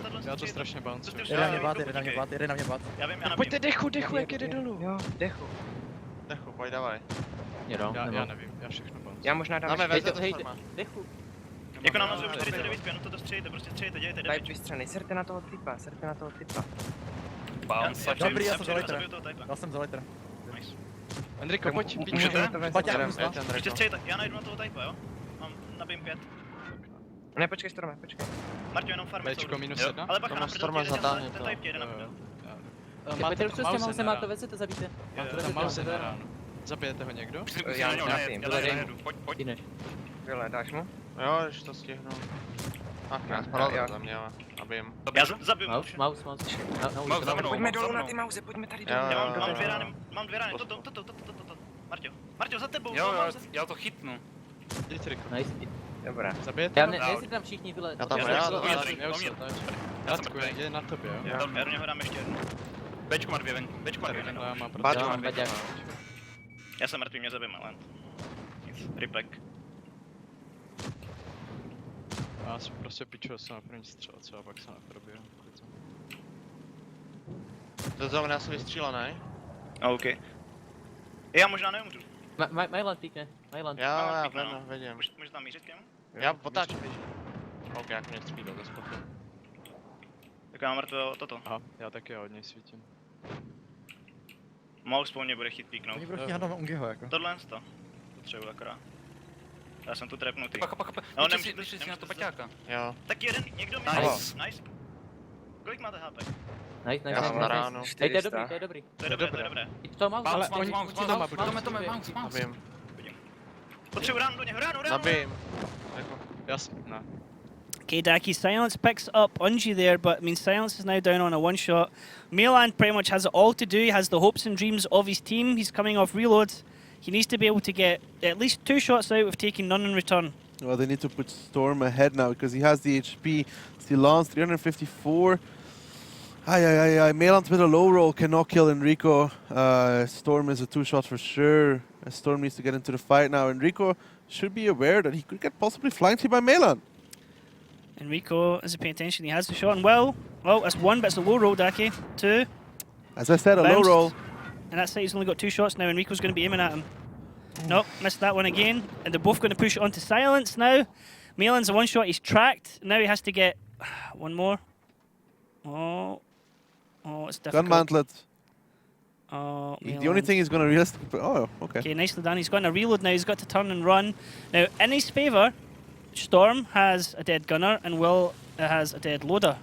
tohle. Já to strašně bounce. Jde na mě bat. Já vím, já nabijím. Pojďte dechu, jak jede dolů. Jo, dechu. Dechu, pojď, dávaj. Já nevím, já všechno bounce. Já možná dám Dáme ještě. vezet Dechu. Jako nám nazuju 49, no to střelíte, prostě střelíte, dělejte Type damage. vystřelný, serte na toho typa. Bounce. Dobrý, já jsem za přijdu, liter. zabiju toho typa. Já jsem za liter. Nice. Enrico, pojď, Můžete? Pojď, já Ještě střelíte, já najdu na toho typa, jo? Nabijím 5. Ne, počkej, Storme, počkej. Marťo, jenom farmy Bčko -1. ale bacha na Storma prdel, zadání ten to. type jede na prdel. Máte mouse na ránu. vezete, zabijte. Máte mouse na ránu. Zabijete ho někdo? Já nabijím. Pojď. Vyle, dáš mu? Jo, když to stihnu. Spadl za mě, ale abym. Já zabiju Mouse. Mouse za mnou. Pojďme dolů na ty mauze, pojďme tady dolů. Mám dvě rány, toto. Marťo, za tebou. Jo, já to chytnu. Nice. Dobrá. Zabijet? Já nejsi tam všichni vyle. Já tam Já je na tobě, jo. do něho dám ještě jednu. Bčku má dvě venku. Já jsem mrtvý, mě zabijeme, ale nic. Ripek. Já si prostě piču, jsem na první střelce a pak se neprobiju. To znamená, já jsem vystřílený. OK. Já možná neumřu. Mailand píkne. Mailand. Já vidím. Můžeš tam mířit k němu? Já potáčím. OK, jak mě střílel, to spotu. Tak já mám mrtvého toto. Aha, já taky od něj svítím. Mouse po mně bude chtít píknout. Oni budou chtít na Ungiho jako. Tohle to. Potřebuji akorát. Já jsem tu trepnutý. Papa. No, Nemůžeš si na to paťáka. Jo. Tak jeden, někdo mi... Nice. Kolik máte HP? Nice. Já mám na ránu. Hej, to je dobrý. To je dobré. To mouse. Ale oni Mouse. Zabijím. Potřebuji ránu do něho, ránu. Zabijím. Jasně, ne. Okay, Daki, Silence picks up Ungi there, but I mean, Silence is now down on a one-shot. Mailand pretty much has it all to do. He has the hopes and dreams of his team. He's coming off reloads. He needs to be able to get at least 2 shots out with taking none in return. Well, they need to put Storm ahead now because he has the HP. Silence, 354. Mailand with a low roll cannot kill Enrico. Storm is a 2-shot for sure. Storm needs to get into the fight now. Enrico should be aware that he could get possibly flanked here by Mailand. Enrico isn't paying attention. He has the shot, and well, that's 1, but it's a low roll, Daki. 2. As I said, a Bounced. low roll. And that side, he's only got 2 shots now. Enrico's going to be aiming at him. Nope, missed that one again. And they're both going to push it onto Silence now. Mailand's a 1-shot. He's tracked. Now he has to get 1 more. Oh, it's difficult. Gunmantlet. Oh, The only thing he's going to realistically... Oh, okay. Okay, nicely done. He's got a reload now. He's got to turn and run. Now, in his favour, Storm has a dead gunner and Will has a dead loader.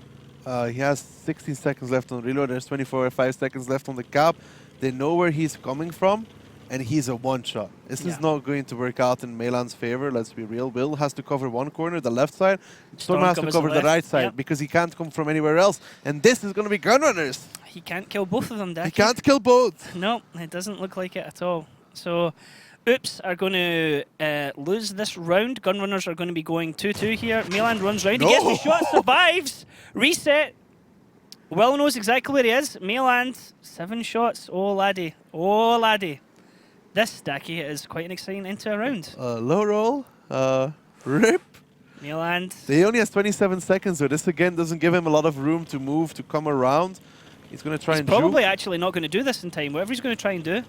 He has 16 seconds left on reload. There's 5 seconds left on the cap. They know where he's coming from, and he's a 1-shot. This is not going to work out in Mailand's favor, let's be real. Will has to cover one corner, the left side. Storm has to cover the right side because he can't come from anywhere else. And this is going to be Gunrunners. He can't kill both of them, Daki. He can't kill both. No, it doesn't look like it at all. So, Oops are going to lose this round. Gunrunners are going to be going 2-2 here. Mailand runs round. He gets the shot, survives. Reset. Will knows exactly where he is. Mailand, 7 shots. Oh, laddie. Oh, laddie. This, Daki, is quite an exciting into a round. Low roll. Rip. Mailand. He only has 27 seconds, so this again doesn't give him a lot of room to move, to come around. He's going to try and probably juke. actually not going to do this in time. Whatever he's going to try and do.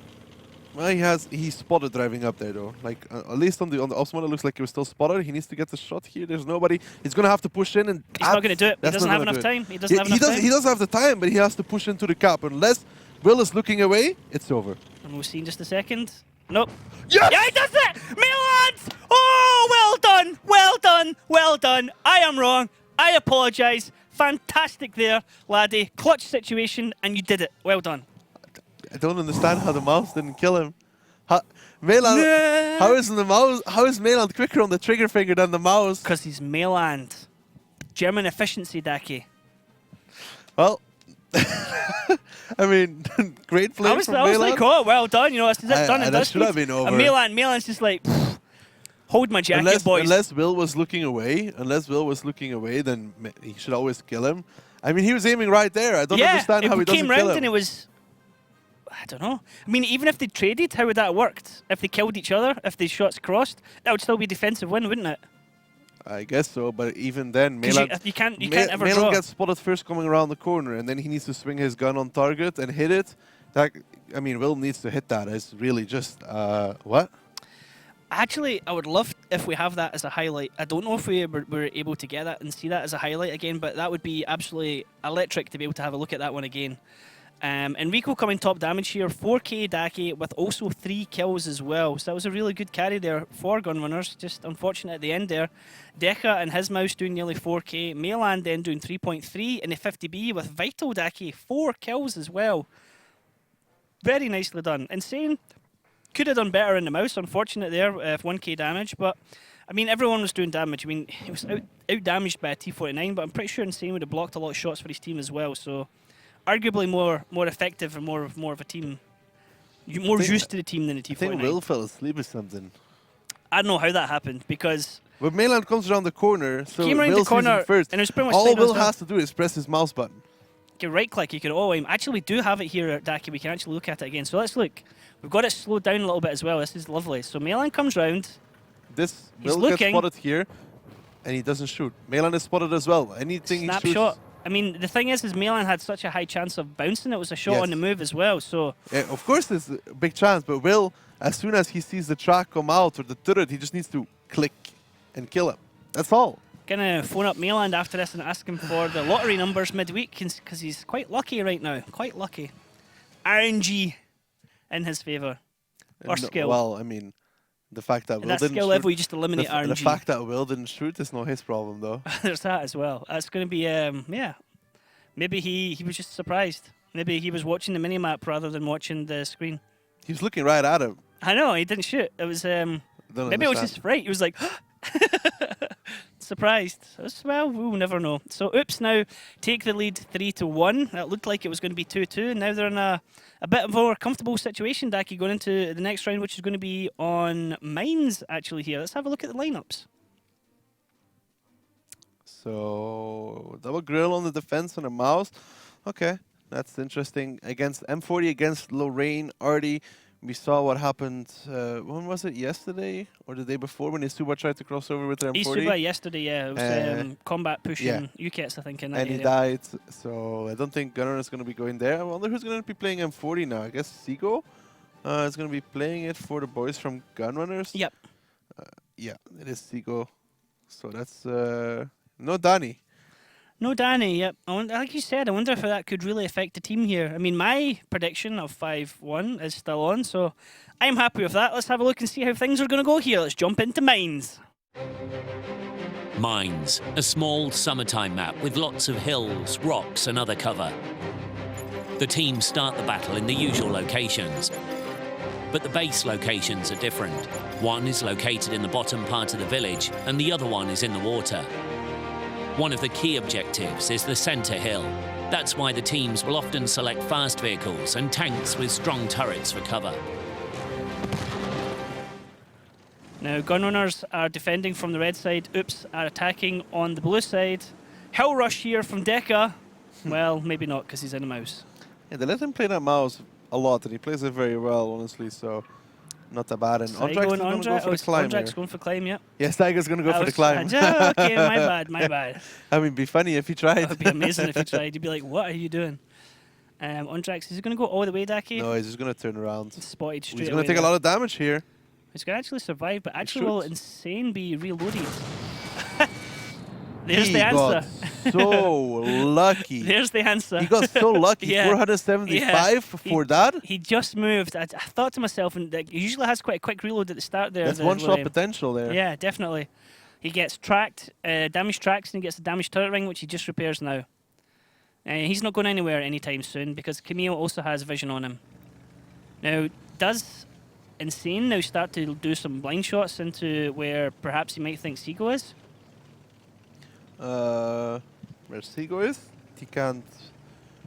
Well, he's spotted driving up there though. Like at least on the ops mode, it looks like he was still spotted. He needs to get the shot here. There's nobody. He's gonna have to push in and. He's not going to do it. He doesn't have enough time. He doesn't have enough time. He does have the time, but he has to push into the cap. Unless Will is looking away, it's over. And we'll see in just a second. Nope. Yes! Yeah, he does it! Mailand! Oh, well done! Well done! Well done! I am wrong. I apologise. Fantastic there, laddie. Clutch situation, and you did it. Well done. I don't understand how the mouse didn't kill him. Mailand, how is Mailand quicker on the trigger finger than the mouse? Because he's Mailand. German efficiency, Daki. Well, I mean, great play from Mailand. I was like, oh, well done. You know, it's done and that should have been over. And Mailand's just like, hold my jacket, boys. Unless Will was looking away, then he should always kill him. I mean, he was aiming right there. I don't understand how he doesn't kill him. Came round and it was... I don't know. I mean, even if they traded, how would that have worked? If they killed each other, if the shots crossed, that would still be defensive win, wouldn't it? I guess so, but even then, Mailand, you can't ever draw. Mailand gets spotted first coming around the corner, and then he needs to swing his gun on target and hit it. That, I mean, Will needs to hit that. It's really just, what? Actually, I would love if we have that as a highlight. I don't know if we were able to get that and see that as a highlight again, but that would be absolutely electric to be able to have a look at that one again. Enrico coming top damage here, 4k Daki with also 3 kills as well. So that was a really good carry there for Gunrunners. Just unfortunate at the end there. Deca and his mouse doing nearly 4k. Mailand then doing 3.3 in the 50B with Vital Daki, 4 kills as well. Very nicely done. Insane. Could have done better in the mouse, unfortunate there with 1k damage, but I mean, everyone was doing damage. I mean, he was out damaged by a T49, but I'm pretty sure Insane would have blocked a lot of shots for his team as well. So, arguably more effective and more of a team. More used to the team than the T49. I think Will fell asleep or something. I don't know how that happened because But Mayland comes around the corner, so came around Will the corner sees him first. and it was pretty much All timed on Will as well. has to do is press his mouse button. You can right click, you can auto aim. Actually, we do have it here at Daki. We can actually look at it again. So let's look. We've got it slowed down a little bit as well. This is lovely. So Mayland comes round. This He's Will gets looking. spotted here, and he doesn't shoot. Mayland is spotted as well. Anything he Snapshot. shoots... I mean, the thing is Mayland had such a high chance of bouncing. It was a shot Yes. on the move as well. So Yeah, of course there's a big chance, but Will, as soon as he sees the track come out or the turret, he just needs to click and kill him. That's all. gonna phone up Mayland after this and ask him for the lottery numbers midweek because he's quite lucky right now. Quite lucky. RNG in his favour. Or skill. Well, I mean, the fact that At Will that didn't skill shoot, level, you just eliminate RNG. the fact that Will didn't shoot is not his problem, though. There's that as well. That's going to be, yeah. Maybe he was just surprised. Maybe he was watching the minimap rather than watching the screen. He was looking right at him. I know, he didn't shoot. It was, maybe it was just fright. He was like, surprised. Well, we'll never know. So Oops now take the lead 3-1. It looked like it was going to be 2-2. Now they're in a bit of a more comfortable situation, Daki, going into the next round, which is going to be on Mines, actually, here. Let's have a look at the lineups. So, double grill on the defense and a mouse. Okay, that's interesting. Against M40, against Lorraine, Artie. We saw what happened, when was it, yesterday? Or the day before when Isuba tried to cross over with their M40? Isuba yesterday, yeah. It was combat pushing UKETs, I think, in that and area. he died, so I don't think Gunrunners is going to be going there. I wonder who's going to be playing M40 now. I guess Seago is going to be playing it for the boys from Gunrunners. Yep. Yeah, it is Seago. So that's no Danny. No Danny, yep. Like you said, I wonder if that could really affect the team here. I mean, my prediction of 5-1 is still on, so I'm happy with that. Let's have a look and see how things are going to go here. Let's jump into Mines. Mines, a small summertime map with lots of hills, rocks and other cover. The teams start the battle in the usual locations, but the base locations are different. One is located in the bottom part of the village and the other one is in the water. One of the key objectives is the center hill. That's why the teams will often select fast vehicles and tanks with strong turrets for cover. Now, Gunrunners are defending from the red side. Oops are attacking on the blue side. Hell rush here from Deka. Well, maybe not because he's in a mouse. Yeah, they let him play that mouse a lot, and he plays it very well, honestly, so not that bad. And Ondrax is going to go for the climb here. Ondrax going for climb, yep. Yes, Tiger's going to go for the climb. Okay, my bad. I mean, it'd be funny if he tried. It would be amazing if he tried. You'd be like, what are you doing? Ondrax, is he going to go all the way, Daki? No, he's just going to turn around. Spotted straight He's away going to take a lot of damage here. He's going to actually survive, but actually will shoots. Insane be reloaded? There's He the answer. got so lucky. There's the answer. He got so lucky. Yeah. 475 for that. He just moved. I thought to myself, and he usually has quite a quick reload at the start there. That's one-shot potential there. Yeah, definitely. He gets tracked, damaged tracks, and he gets the damaged turret ring, which he just repairs now. He's not going anywhere anytime soon because Camille also has vision on him. Now, does Insane now start to do some blind shots into where perhaps he might think Seago is? Where Seago is? He can't...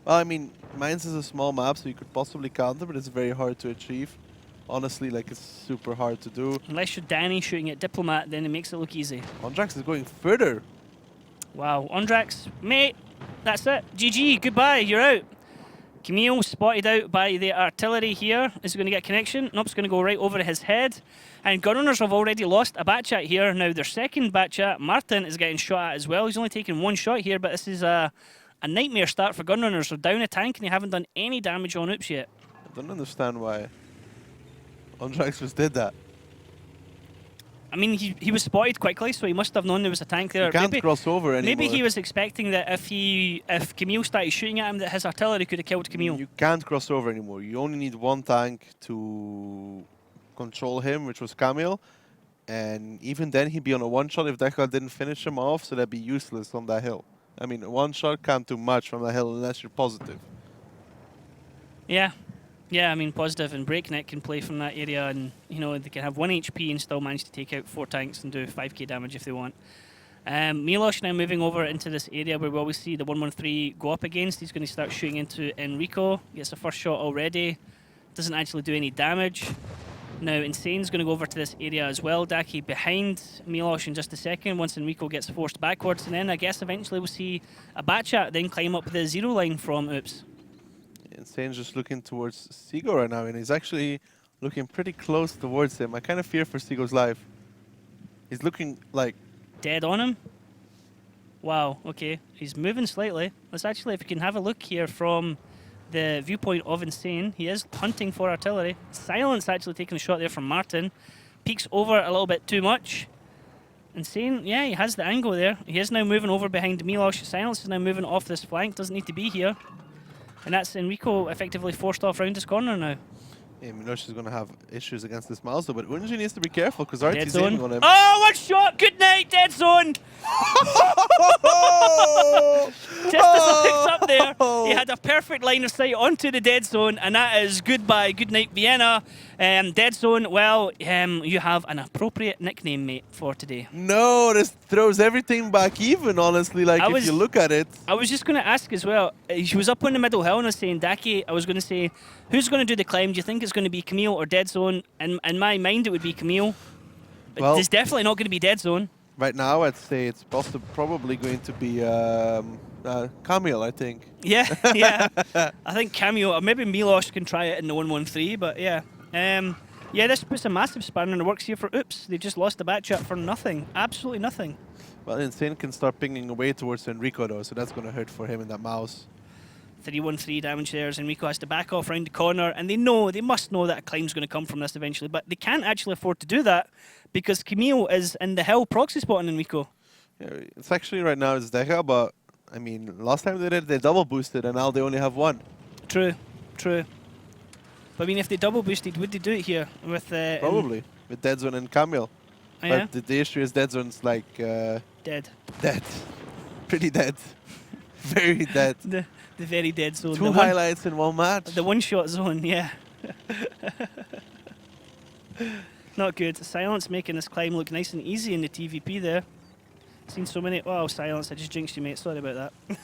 Well, I mean, Mines is a small map, so you could possibly counter, but it's very hard to achieve. Honestly, like, it's super hard to do. Unless you're Danny shooting at Diplomat, then it makes it look easy. Ondrax is going further. Wow, Ondrax, mate, that's it. GG, goodbye, you're out. Camille spotted out by the artillery here. Is he going to get connection? Nope, it's going to go right over his head. And Gunrunners have already lost a Batchat here. Now their second Batchat, Martin, is getting shot at as well. He's only taken one shot here, but this is a nightmare start for Gunrunners. They're down a tank and they haven't done any damage on Oops yet. I don't understand why Ondrax just did that. I mean, he was spotted quickly, so he must have known there was a tank there. You can't cross over anymore. Maybe he was expecting that if Camille started shooting at him, that his artillery could have killed Camille. You can't cross over anymore. You only need one tank to control him, which was Camille. And even then, he'd be on a one-shot if Deca didn't finish him off, so that'd be useless on that hill. I mean, one shot can't do much from that hill unless you're positive. Yeah, Yeah, I mean, Positive and Breakneck can play from that area, and you know they can have 1 HP and still manage to take out 4 tanks and do 5k damage if they want. Milosh now moving over into this area where we always see the 113 go up against. He's going to start shooting into Enrico. Gets the first shot already. Doesn't actually do any damage. Now Insane's going to go over to this area as well. Daki behind Milosh in just a second once Enrico gets forced backwards, and then I guess eventually we'll see a Batchat then climb up the 0 line from Oops. Insane's just looking towards Seago right now, and he's actually looking pretty close towards him. I kind of fear for Seago's life. He's looking like... Dead on him? Wow, okay. He's moving slightly. Let's actually, if we can have a look here from the viewpoint of Insane, he is hunting for artillery. Silence actually taking a shot there from Martin. Peeks over a little bit too much. Insane, yeah, he has the angle there. He is now moving over behind Milosh. Silence is now moving off this flank, doesn't need to be here. And that's Enrico effectively forced off round his corner now. Yeah, Milosh is going to have issues against this mouse, though, but Unji needs to be careful because Artie's Dead aiming zone. on him. Oh, one shot! Good night, dead zone! Just as he looks up there, he had a perfect line of sight onto the dead zone, and that is goodbye, good night, Vienna. Dead zone, well, you have an appropriate nickname, mate, for today. No, this throws everything back even, honestly, like if you look at it. I was just going to ask as well, he was up on the middle hill and I was saying, Daki, I was going to say, who's going to do the climb? Do you think it's going to be Camille or Dead Zone? In my mind, it would be Camille. But Well, it's definitely not going to be Dead Zone. Right now, I'd say it's probably going to be Camille, I think. Yeah, yeah. I think Camille, or maybe Milosh can try it in the 113, but yeah. Yeah, this puts a massive spanner in the works here for Oops. They just lost the Batchat for nothing. Absolutely nothing. Well, Insane can start pinging away towards Enrico, though, so that's going to hurt for him in that mouse. 313 damage there as Enrico has to back off around the corner, and they must know that a climb's going to come from this eventually, but they can't actually afford to do that because Camille is in the hill proxy spotting Enrico. Yeah, it's actually right now it's Deca, but I mean, last time they did it, they double boosted, and now they only have 1. True, true. But I mean, if they double boosted, would they do it here with? Probably with Dead Zone and Camille. Oh, yeah? But the issue is Dead Zone's like dead. Dead, pretty dead, very dead. The very dead zone. 2 highlights in 1 match. The one-shot zone, yeah. Not good. Silence making this climb look nice and easy in the TVP there. Seen so many. Oh, Silence! I just jinxed you, mate. Sorry about that.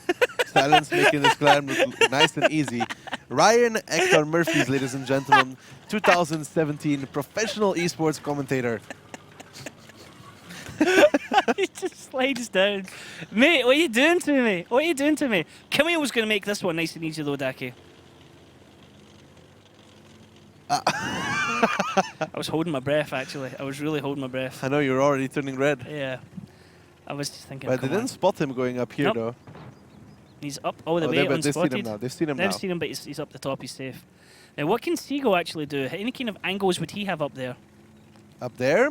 Silence making this climb look nice and easy. Ryan Hector Murphys, ladies and gentlemen, 2017 professional esports commentator. He just slides down. Mate, what are you doing to me? What are you doing to me? Camille was going to make this one nice and easy though, Daki. I was holding my breath, actually. I was really holding my breath. I know, you're already turning red. Yeah. I was just thinking, But they didn't spot him going up here, Nope. though. He's up all the way, They've seen him unspotted. now. They've seen him They've now. seen him, but he's up the top, he's safe. Now, what can Seago actually do? Any kind of angles would he have up there? Up there?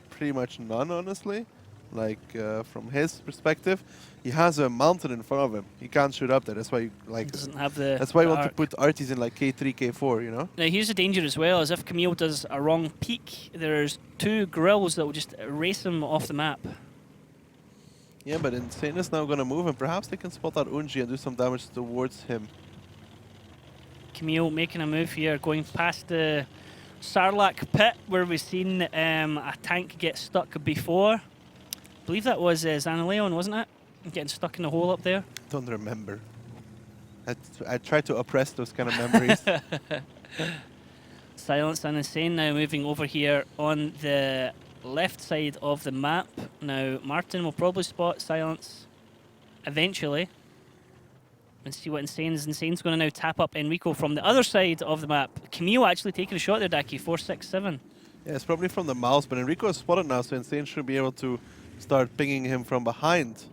Pretty much none, honestly. Like, from his perspective, he has a mountain in front of him. He can't shoot up there. That's why, you, like, He doesn't have the. that's why you the want to arc. put arties in like K3, K4, you know? Now, here's the danger as well, is if Camille does a wrong peek, there's 2 grills that will just erase him off the map. Yeah, but Insane is now going to move, and perhaps they can spot out Unji and do some damage towards him. Camille making a move here, going past the Sarlacc pit where we've seen a tank get stuck before. I believe that was Xanaleon, wasn't it? Getting stuck in the hole up there. Don't remember. I try to oppress those kind of memories. Silence and Insane now moving over here on the left side of the map. Now, Martin will probably spot Silence eventually. And see what Insane's going to now tap up Enrico from the other side of the map. Camille actually taking a shot there, Daki. 4-6-7. Yeah, it's probably from the mouse, but Enrico is spotted now, so Insane should be able to start pinging him from behind.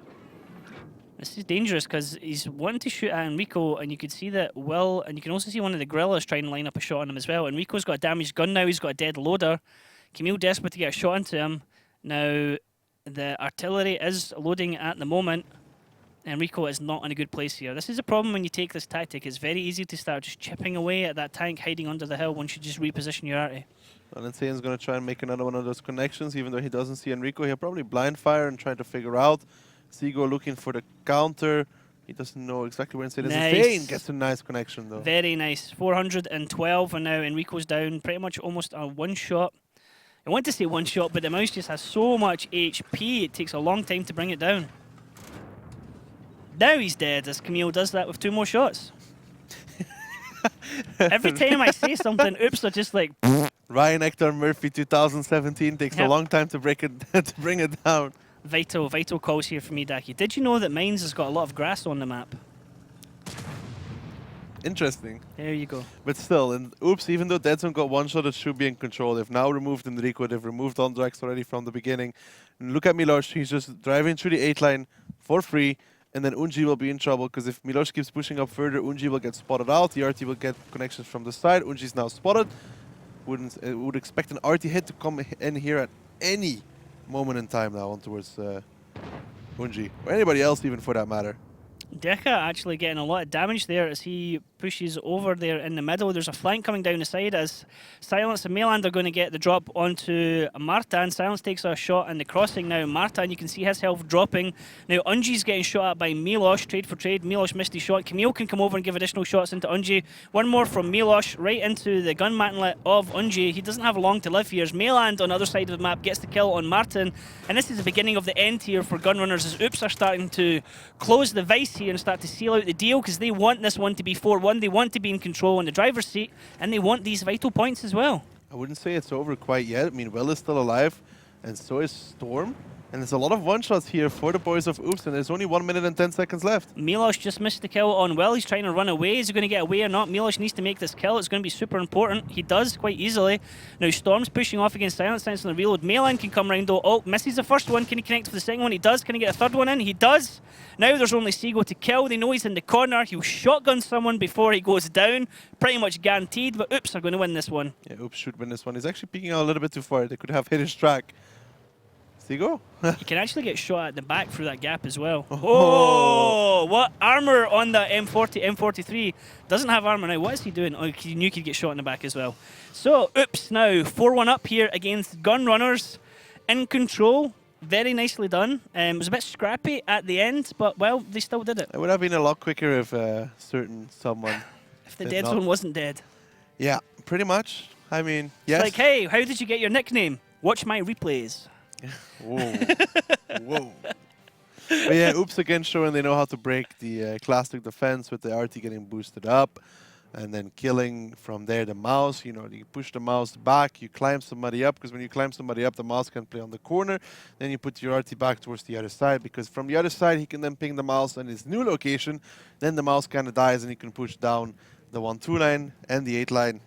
This is dangerous because he's wanting to shoot at Enrico, and you could see that Will, and you can also see one of the guerrillas trying to line up a shot on him as well. Enrico's got a damaged gun now, he's got a dead loader. Camille desperate to get a shot into him. Now, the artillery is loading at the moment. Enrico is not in a good place here. This is a problem when you take this tactic. It's very easy to start just chipping away at that tank hiding under the hill once you just reposition your arty. And Insane's going to try and make another one of those connections, even though he doesn't see Enrico. He'll probably blind fire and try to figure out. Seago looking for the counter. He doesn't know exactly where Insane is. Nice. Insane gets a nice connection, though. Very nice. 412, and now Enrico's down pretty much almost a one shot. I want to say one shot, but the mouse just has so much HP, it takes a long time to bring it down. Now he's dead, as Camille does that with 2 more shots. Every time I say something, Oops are just like... Ryan Hector Murphy 2017 takes a long time to break it to bring it down. Vital calls here for me, Daki. Did you know that Mines has got a lot of grass on the map? Interesting. There you go. But still, and Oops, even though Deadzone got one shot, it should be in control. They've now removed Enrico, they've removed Andrax already from the beginning. And look at Milosh, he's just driving through the 8 line for free, and then Unji will be in trouble, because if Milosh keeps pushing up further, Unji will get spotted out, the RT will get connections from the side, Unji's now spotted. Would expect an RT hit to come in here at any moment in time now on towards Unji, or anybody else even for that matter. Deka actually getting a lot of damage there as he pushes over there in the middle. There's a flank coming down the side as Silence and Mayland are going to get the drop onto Martin. Silence takes a shot in the crossing now. Martin, you can see his health dropping. Now Unji's getting shot at by Milosh, trade for trade. Milosh missed his shot. Camille can come over and give additional shots into Unji. One more from Milosh right into the gun mantlet of Unji. He doesn't have long to live here as Mayland on the other side of the map gets the kill on Martin. And this is the beginning of the end here for Gunrunners as Oops are starting to close the vice here and start to seal out the deal because they want this one to be 4-1. They want to be in control in the driver's seat and they want these vital points as well. I wouldn't say it's over quite yet. I mean, Will is still alive and so is Storm. And there's a lot of one-shots here for the boys of Oops, and there's only 1 minute and 10 seconds left. Milosh just missed the kill on Will. He's trying to run away. Is he going to get away or not? Milosh needs to make this kill. It's going to be super important. He does quite easily. Now Storm's pushing off against Silence. Silence on the reload. Mayland can come round though. Oh, misses the first one. Can he connect for the second one? He does. Can he get a third one in? He does. Now there's only Seago to kill. They know he's in the corner. He'll shotgun someone before he goes down. Pretty much guaranteed, but Oops are going to win this one. Yeah, Oops should win this one. He's actually peeking out a little bit too far. They could have hit his track. Seago? He can actually get shot at the back through that gap as well. Oh, what armor on the M40, M43. Doesn't have armor now. What is he doing? Oh, he knew he could get shot in the back as well. So, Oops now 4-1 up here against Gunrunners. In control. Very nicely done. It was a bit scrappy at the end, but, well, they still did it. It would have been a lot quicker if certain someone... if the dead zone wasn't dead. Yeah, pretty much. I mean, yes. It's like, hey, how did you get your nickname? Watch my replays. Whoa. Whoa. But yeah, Oops again showing they know how to break the classic defense with the RT getting boosted up and then killing from there the mouse. You know, you push the mouse back, you climb somebody up, because when you climb somebody up, the mouse can play on the corner. Then you put your RT back towards the other side, because from the other side, he can then ping the mouse on his new location. Then the mouse kind of dies and he can push down the 1-2 line and the 8 line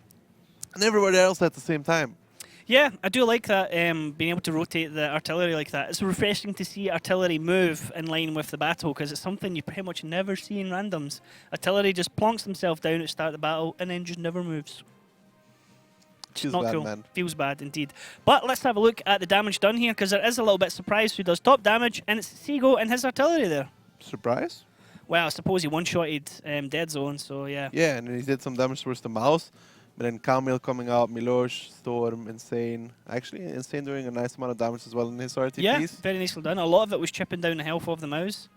and everywhere else at the same time. Yeah, I do like that, being able to rotate the artillery like that. It's refreshing to see artillery move in line with the battle, because it's something you pretty much never see in randoms. Artillery just plonks themselves down at the start of the battle and then just never moves. Feels not bad, cool. man. Feels bad indeed. But let's have a look at the damage done here, because there is a little bit surprised who does top damage, and it's Seago and his artillery there. Surprise? Well, I suppose he one-shotted Dead Zone, so yeah. Yeah, and he did some damage towards the mouse. But then Camille coming out, Milosh, Storm, Insane. Actually, Insane doing a nice amount of damage as well in his RT Yeah, piece. very nicely done. A lot of it was chipping down the health of the mouse.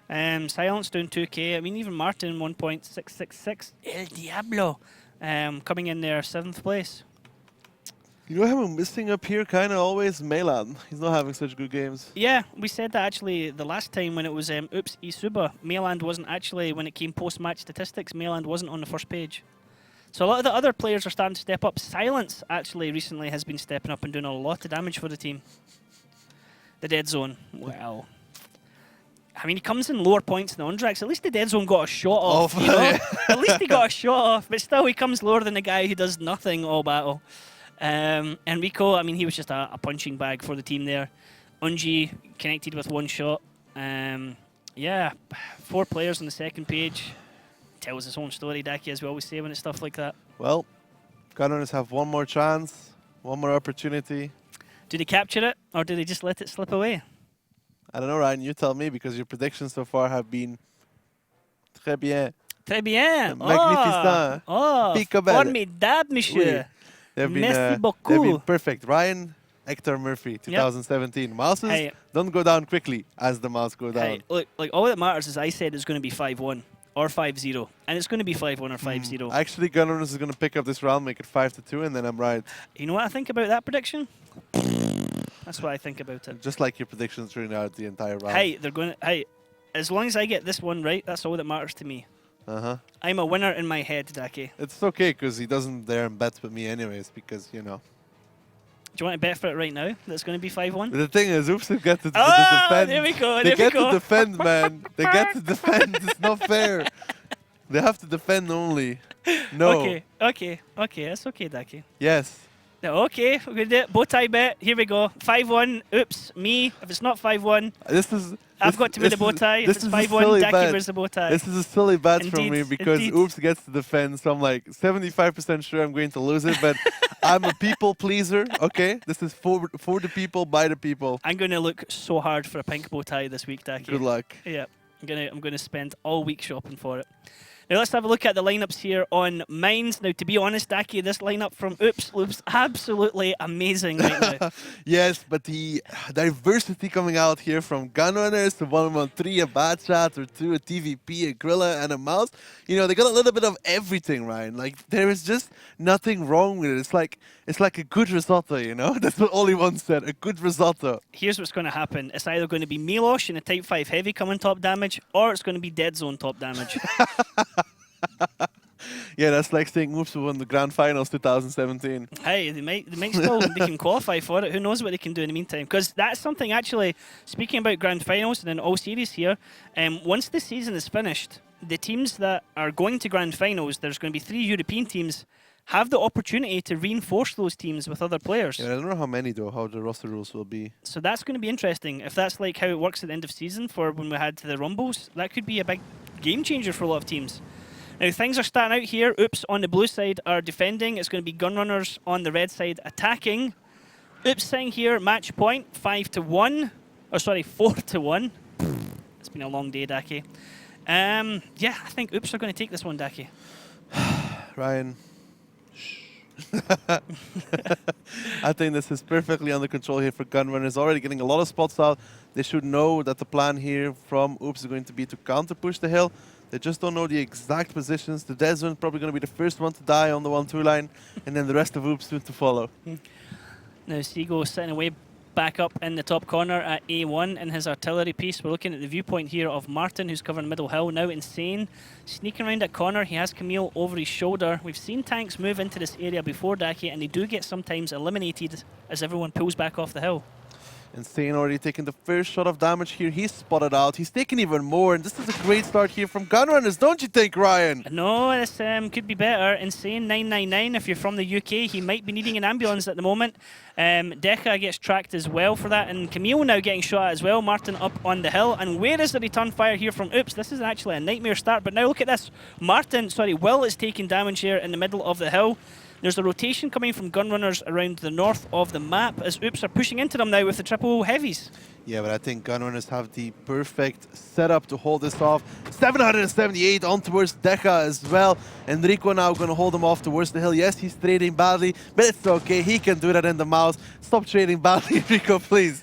Silence doing 2k. I mean, even Martin 1.666. El Diablo coming in there 7th place. You know who I'm missing up here kind of always? Mayland. He's not having such good games. Yeah, we said that actually the last time when it was Oops-Isuba. Mayland wasn't actually, when it came post-match statistics, Mayland wasn't on the first page. So a lot of the other players are starting to step up. Silence actually recently has been stepping up and doing a lot of damage for the team. The Dead Zone. Wow. I mean, he comes in lower points than Ondrax. At least the Dead Zone got a shot off. You know? At least he got a shot off, but still he comes lower than the guy who does nothing all battle. Enrico, I mean, he was just a punching bag for the team there. Unji connected with one shot. Yeah, 4 players on the second page. Tells his own story, Daki, as we always say when it's stuff like that. Well, Gunrunners have one more chance, one more opportunity. Do they capture it, or do they just let it slip away? I don't know, Ryan, you tell me, because your predictions so far have been très bien. Très bien. Magnificent. Oh, Picabelle. formidable, monsieur. Oui. They've Merci been beaucoup. they've been perfect. Ryan, Hector Murphy, 2017. Mouses don't go down quickly as the mouse go down. Hey, look, like all that matters is I said it's going to be 5-1 or 5-0, and it's going to be 5-1 or 5-0. Actually, Gunrunners is going to pick up this round, make it 5-2, and then I'm right. You know what I think about that prediction? That's what I think about it. Just like your predictions during out the entire round. Hey, they're going to. Hey, as long as I get this one right, that's all that matters to me. I'm a winner in my head, Daki. It's okay because he doesn't dare and bet with me anyways, because you know. Do you want to bet for it right now? That's going to be 5-1. The thing is, Oops get to Oh, defend. there we go. They get to defend, man. They get to defend. It's not fair. They have to defend only. No. Okay. That's okay, Daki. Yes. No, okay, we're going to do it. Bow tie bet. Here we go. 5-1. Oops, me. If it's not 5-1, I've got to win the bow tie. If it's 5-1, Daki wears the bow tie. This is a silly bet from me because indeed. Oops gets to defend, so I'm like 75% sure I'm going to lose it, but I'm a people pleaser, okay? This is for the people, by the people. I'm going to look so hard for a pink bow tie this week, Daki. Good luck. Yeah, I'm gonna spend all week shopping for it. Now let's have a look at the lineups here on Mines. Now, to be honest, Daki, this lineup from Oops looks absolutely amazing right now. Yes, but the diversity coming out here from Gunrunners to 1-1-3, a bad shot, or 2, a TVP, a Grilla, and a mouse. You know, they got a little bit of everything, Ryan. Like, there is just nothing wrong with it. It's like a good risotto, you know? That's what Ollie once said, a good risotto. Here's what's going to happen. It's either going to be Milosh in a Type 5 Heavy coming top damage, or it's going to be Dead Zone top damage. Yeah, that's like saying Oops won the Grand Finals 2017. Hey, they might still they can qualify for it. Who knows what they can do in the meantime? Because that's something actually. Speaking about Grand Finals and then all series here, once the season is finished, the teams that are going to Grand Finals, there's going to be 3 European teams, have the opportunity to reinforce those teams with other players. Yeah, I don't know how many though, how the roster rules will be. So that's going to be interesting. If that's like how it works at the end of season for when we had the Rumbles, that could be a big game changer for a lot of teams. Now, things are starting out here. Oops on the blue side are defending. It's going to be Gunrunners on the red side attacking. Oops saying here, match point, 5-1. Oh, sorry, 4-1. It's been a long day, Daki. Yeah, I think Oops are going to take this one, Daki. Ryan. I think this is perfectly under control here for Gunrunners. Already getting a lot of spots out. They should know that the plan here from Oops is going to be to counter push the hill. They just don't know the exact positions. The Dead Zone is probably going to be the first one to die on the 1-2 line, and then the rest of Oops soon to follow. Now Seago sitting away back up in the top corner at A1 in his artillery piece. We're looking at the viewpoint here of Martin, who's covering middle hill. Now Insane sneaking around that corner. He has Camille over his shoulder. We've seen tanks move into this area before, Daki, and they do get sometimes eliminated as everyone pulls back off the hill. Insane already taking the first shot of damage here. He's spotted out. He's taking even more, and this is a great start here from Gunrunners, don't you think, Ryan? No, this could be better. Insane 999. If you're from the UK, he might be needing an ambulance at the moment. Deca gets tracked as well for that, and Camille now getting shot at as well. Martin up on the hill, and where is the return fire here from Oops? This is actually a nightmare start, but now look at this. Will is taking damage here in the middle of the hill. There's a rotation coming from Gunrunners around the north of the map as Oops are pushing into them now with the triple heavies. Yeah, but I think Gunrunners have the perfect setup to hold this off. 778 on towards Deca as well. Enrico now going to hold him off towards the hill. Yes, he's trading badly, but it's okay. He can do that in the mouse. Stop trading badly, Enrico, please.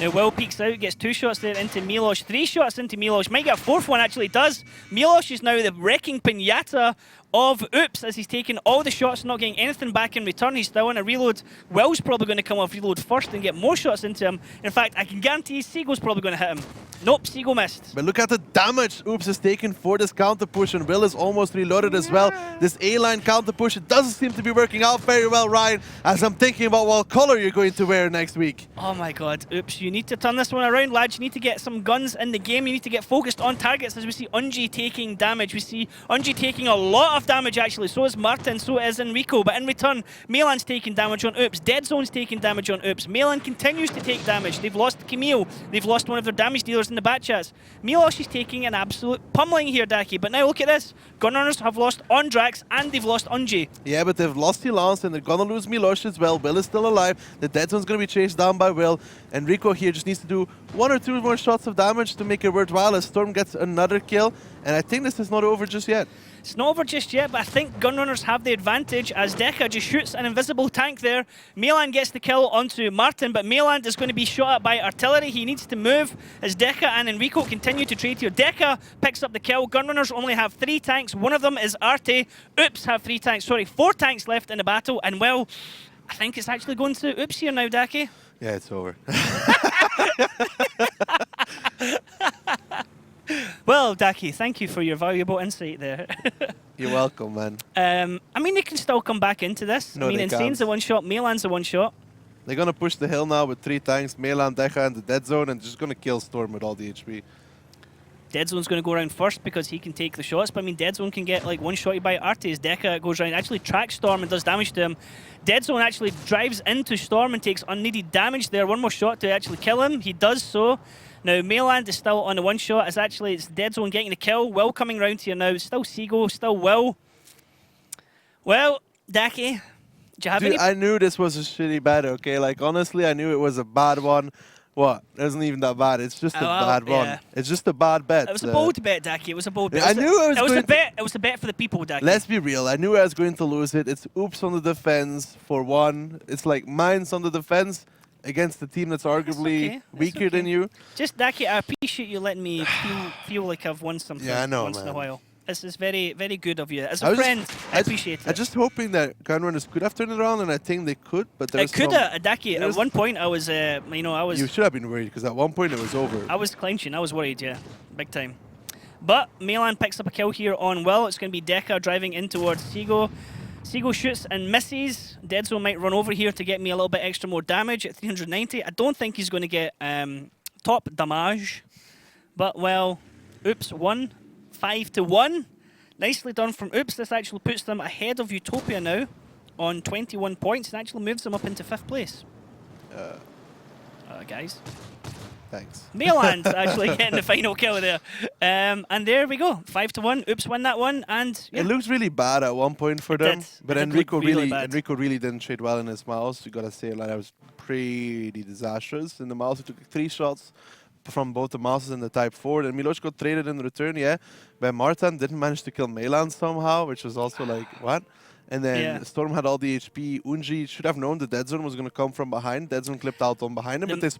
Now Will peeks out, gets 2 shots there into Milosh, 3 shots into Milosh, might get a 4th one, actually does. Milosh is now the wrecking pinata of Oops as he's taking all the shots, not getting anything back in return. He's still on a reload. Will's probably going to come off reload first and get more shots into him. In fact, I can guarantee Seago's probably going to hit him. Nope, Seago missed. But look at the damage Oops is taking for this counter push, and Will is almost reloaded as well. This A-line counter push, it doesn't seem to be working out very well, Ryan, as I'm thinking about what color you're going to wear next week. Oh my god, Oops, you need to turn this one around, lads. You need to get some guns in the game. You need to get focused on targets as we see Unji taking damage. We see Unji taking a lot of damage, actually. So is Martin, so is Enrico. But in return, Melan's taking damage on Oops. Dead Zone's taking damage on Oops. Melan continues to take damage. They've lost Camille. They've lost one of their damage dealers in the bat chats. Milosh is taking an absolute pummeling here, Daki. But now look at this. Gunrunners have lost Ondrax and they've lost Unji. Yeah, but they've lost Lance and they're going to lose Milosh as well. Will is still alive. The Dead Zone's going to be chased down by Will. Enrico here just needs to do 1 or 2 more shots of damage to make it worthwhile as Storm gets another kill. And I think this is not over just yet. It's not over just just yet, but I think Gunrunners have the advantage as Deka just shoots an invisible tank there. Meland gets the kill onto Martin, but Meland is going to be shot at by artillery. He needs to move as Deka and Enrico continue to trade here. Deka picks up the kill. Gunrunners only have 3 tanks. One of them is Arte. Oops have 3 tanks. Sorry, 4 tanks left in the battle, and well, I think it's actually going to Oops here now, Daki. Yeah, it's over. Well, Daki, thank you for your valuable insight there. You're welcome, man. I mean, they can still come back into this. No, I mean, they Insane's can't. the one shot, Melan's the one shot. They're gonna push the hill now with 3 tanks, Melan, Decha, and the dead zone, and just gonna kill Storm with all the HP. Dead Zone's going to go around first because he can take the shots, but I mean, Dead Zone can get like one-shotted by Artes. Deka goes around, actually tracks Storm and does damage to him. Dead Zone actually drives into Storm and takes unneeded damage there. One more shot to actually kill him. He does so. Now, Mayland is still on the one shot. It's Dead Zone getting the kill. Will coming round here now. Still Seagull, still Will. Well, Daki, do you have Dude, any... I knew this was a shitty bet, okay? Like, honestly, I knew it was a bad one. What? It isn't even that bad. It's just a bad one. It's just a bad bet. It was a bold bet, Daki. It was a bold bet. I knew it was a bet. It was a bet for the people, Daki. Let's be real. I knew I was going to lose it. It's Oops on the defense for 1. It's like Mines on the defense against the team that's arguably weaker than you. Just, Daki, I appreciate you letting me feel like I've won something once in a while. This is very, very good of you. As a friend, I appreciate it. I'm just hoping that Gunrunners could have turned it around, and I think they could, but there's It could have, Daki. At one point, I was, You should have been worried, because at one point it was over. I was clenching. I was worried, yeah. Big time. But Melan picks up a kill here on Will. It's going to be Deka driving in towards Seago. Seago shoots and misses. Dead Zone might run over here to get me a little bit extra more damage at 390. I don't think he's going to get top damage. But, well, Oops won. 5-1. Nicely done from Oops. This actually puts them ahead of Utopia now on 21 points and actually moves them up into 5th place. Guys. Thanks. Mayland actually getting the final kill there. And there we go. 5-1. Oops win that one. And yeah. It looks really bad at one point for them. But Enrico really really didn't trade well in his mouse. You gotta say, like, that was pretty disastrous in the mouse. He took 3 shots from both the mouses and the Type 4. And Miloš got traded in return, yeah. But Martin didn't manage to kill Mayland somehow, which was also like, what? And then Storm had all the HP. Unji should have known the Dead Zone was going to come from behind. Dead Zone clipped out on behind him, but they spotted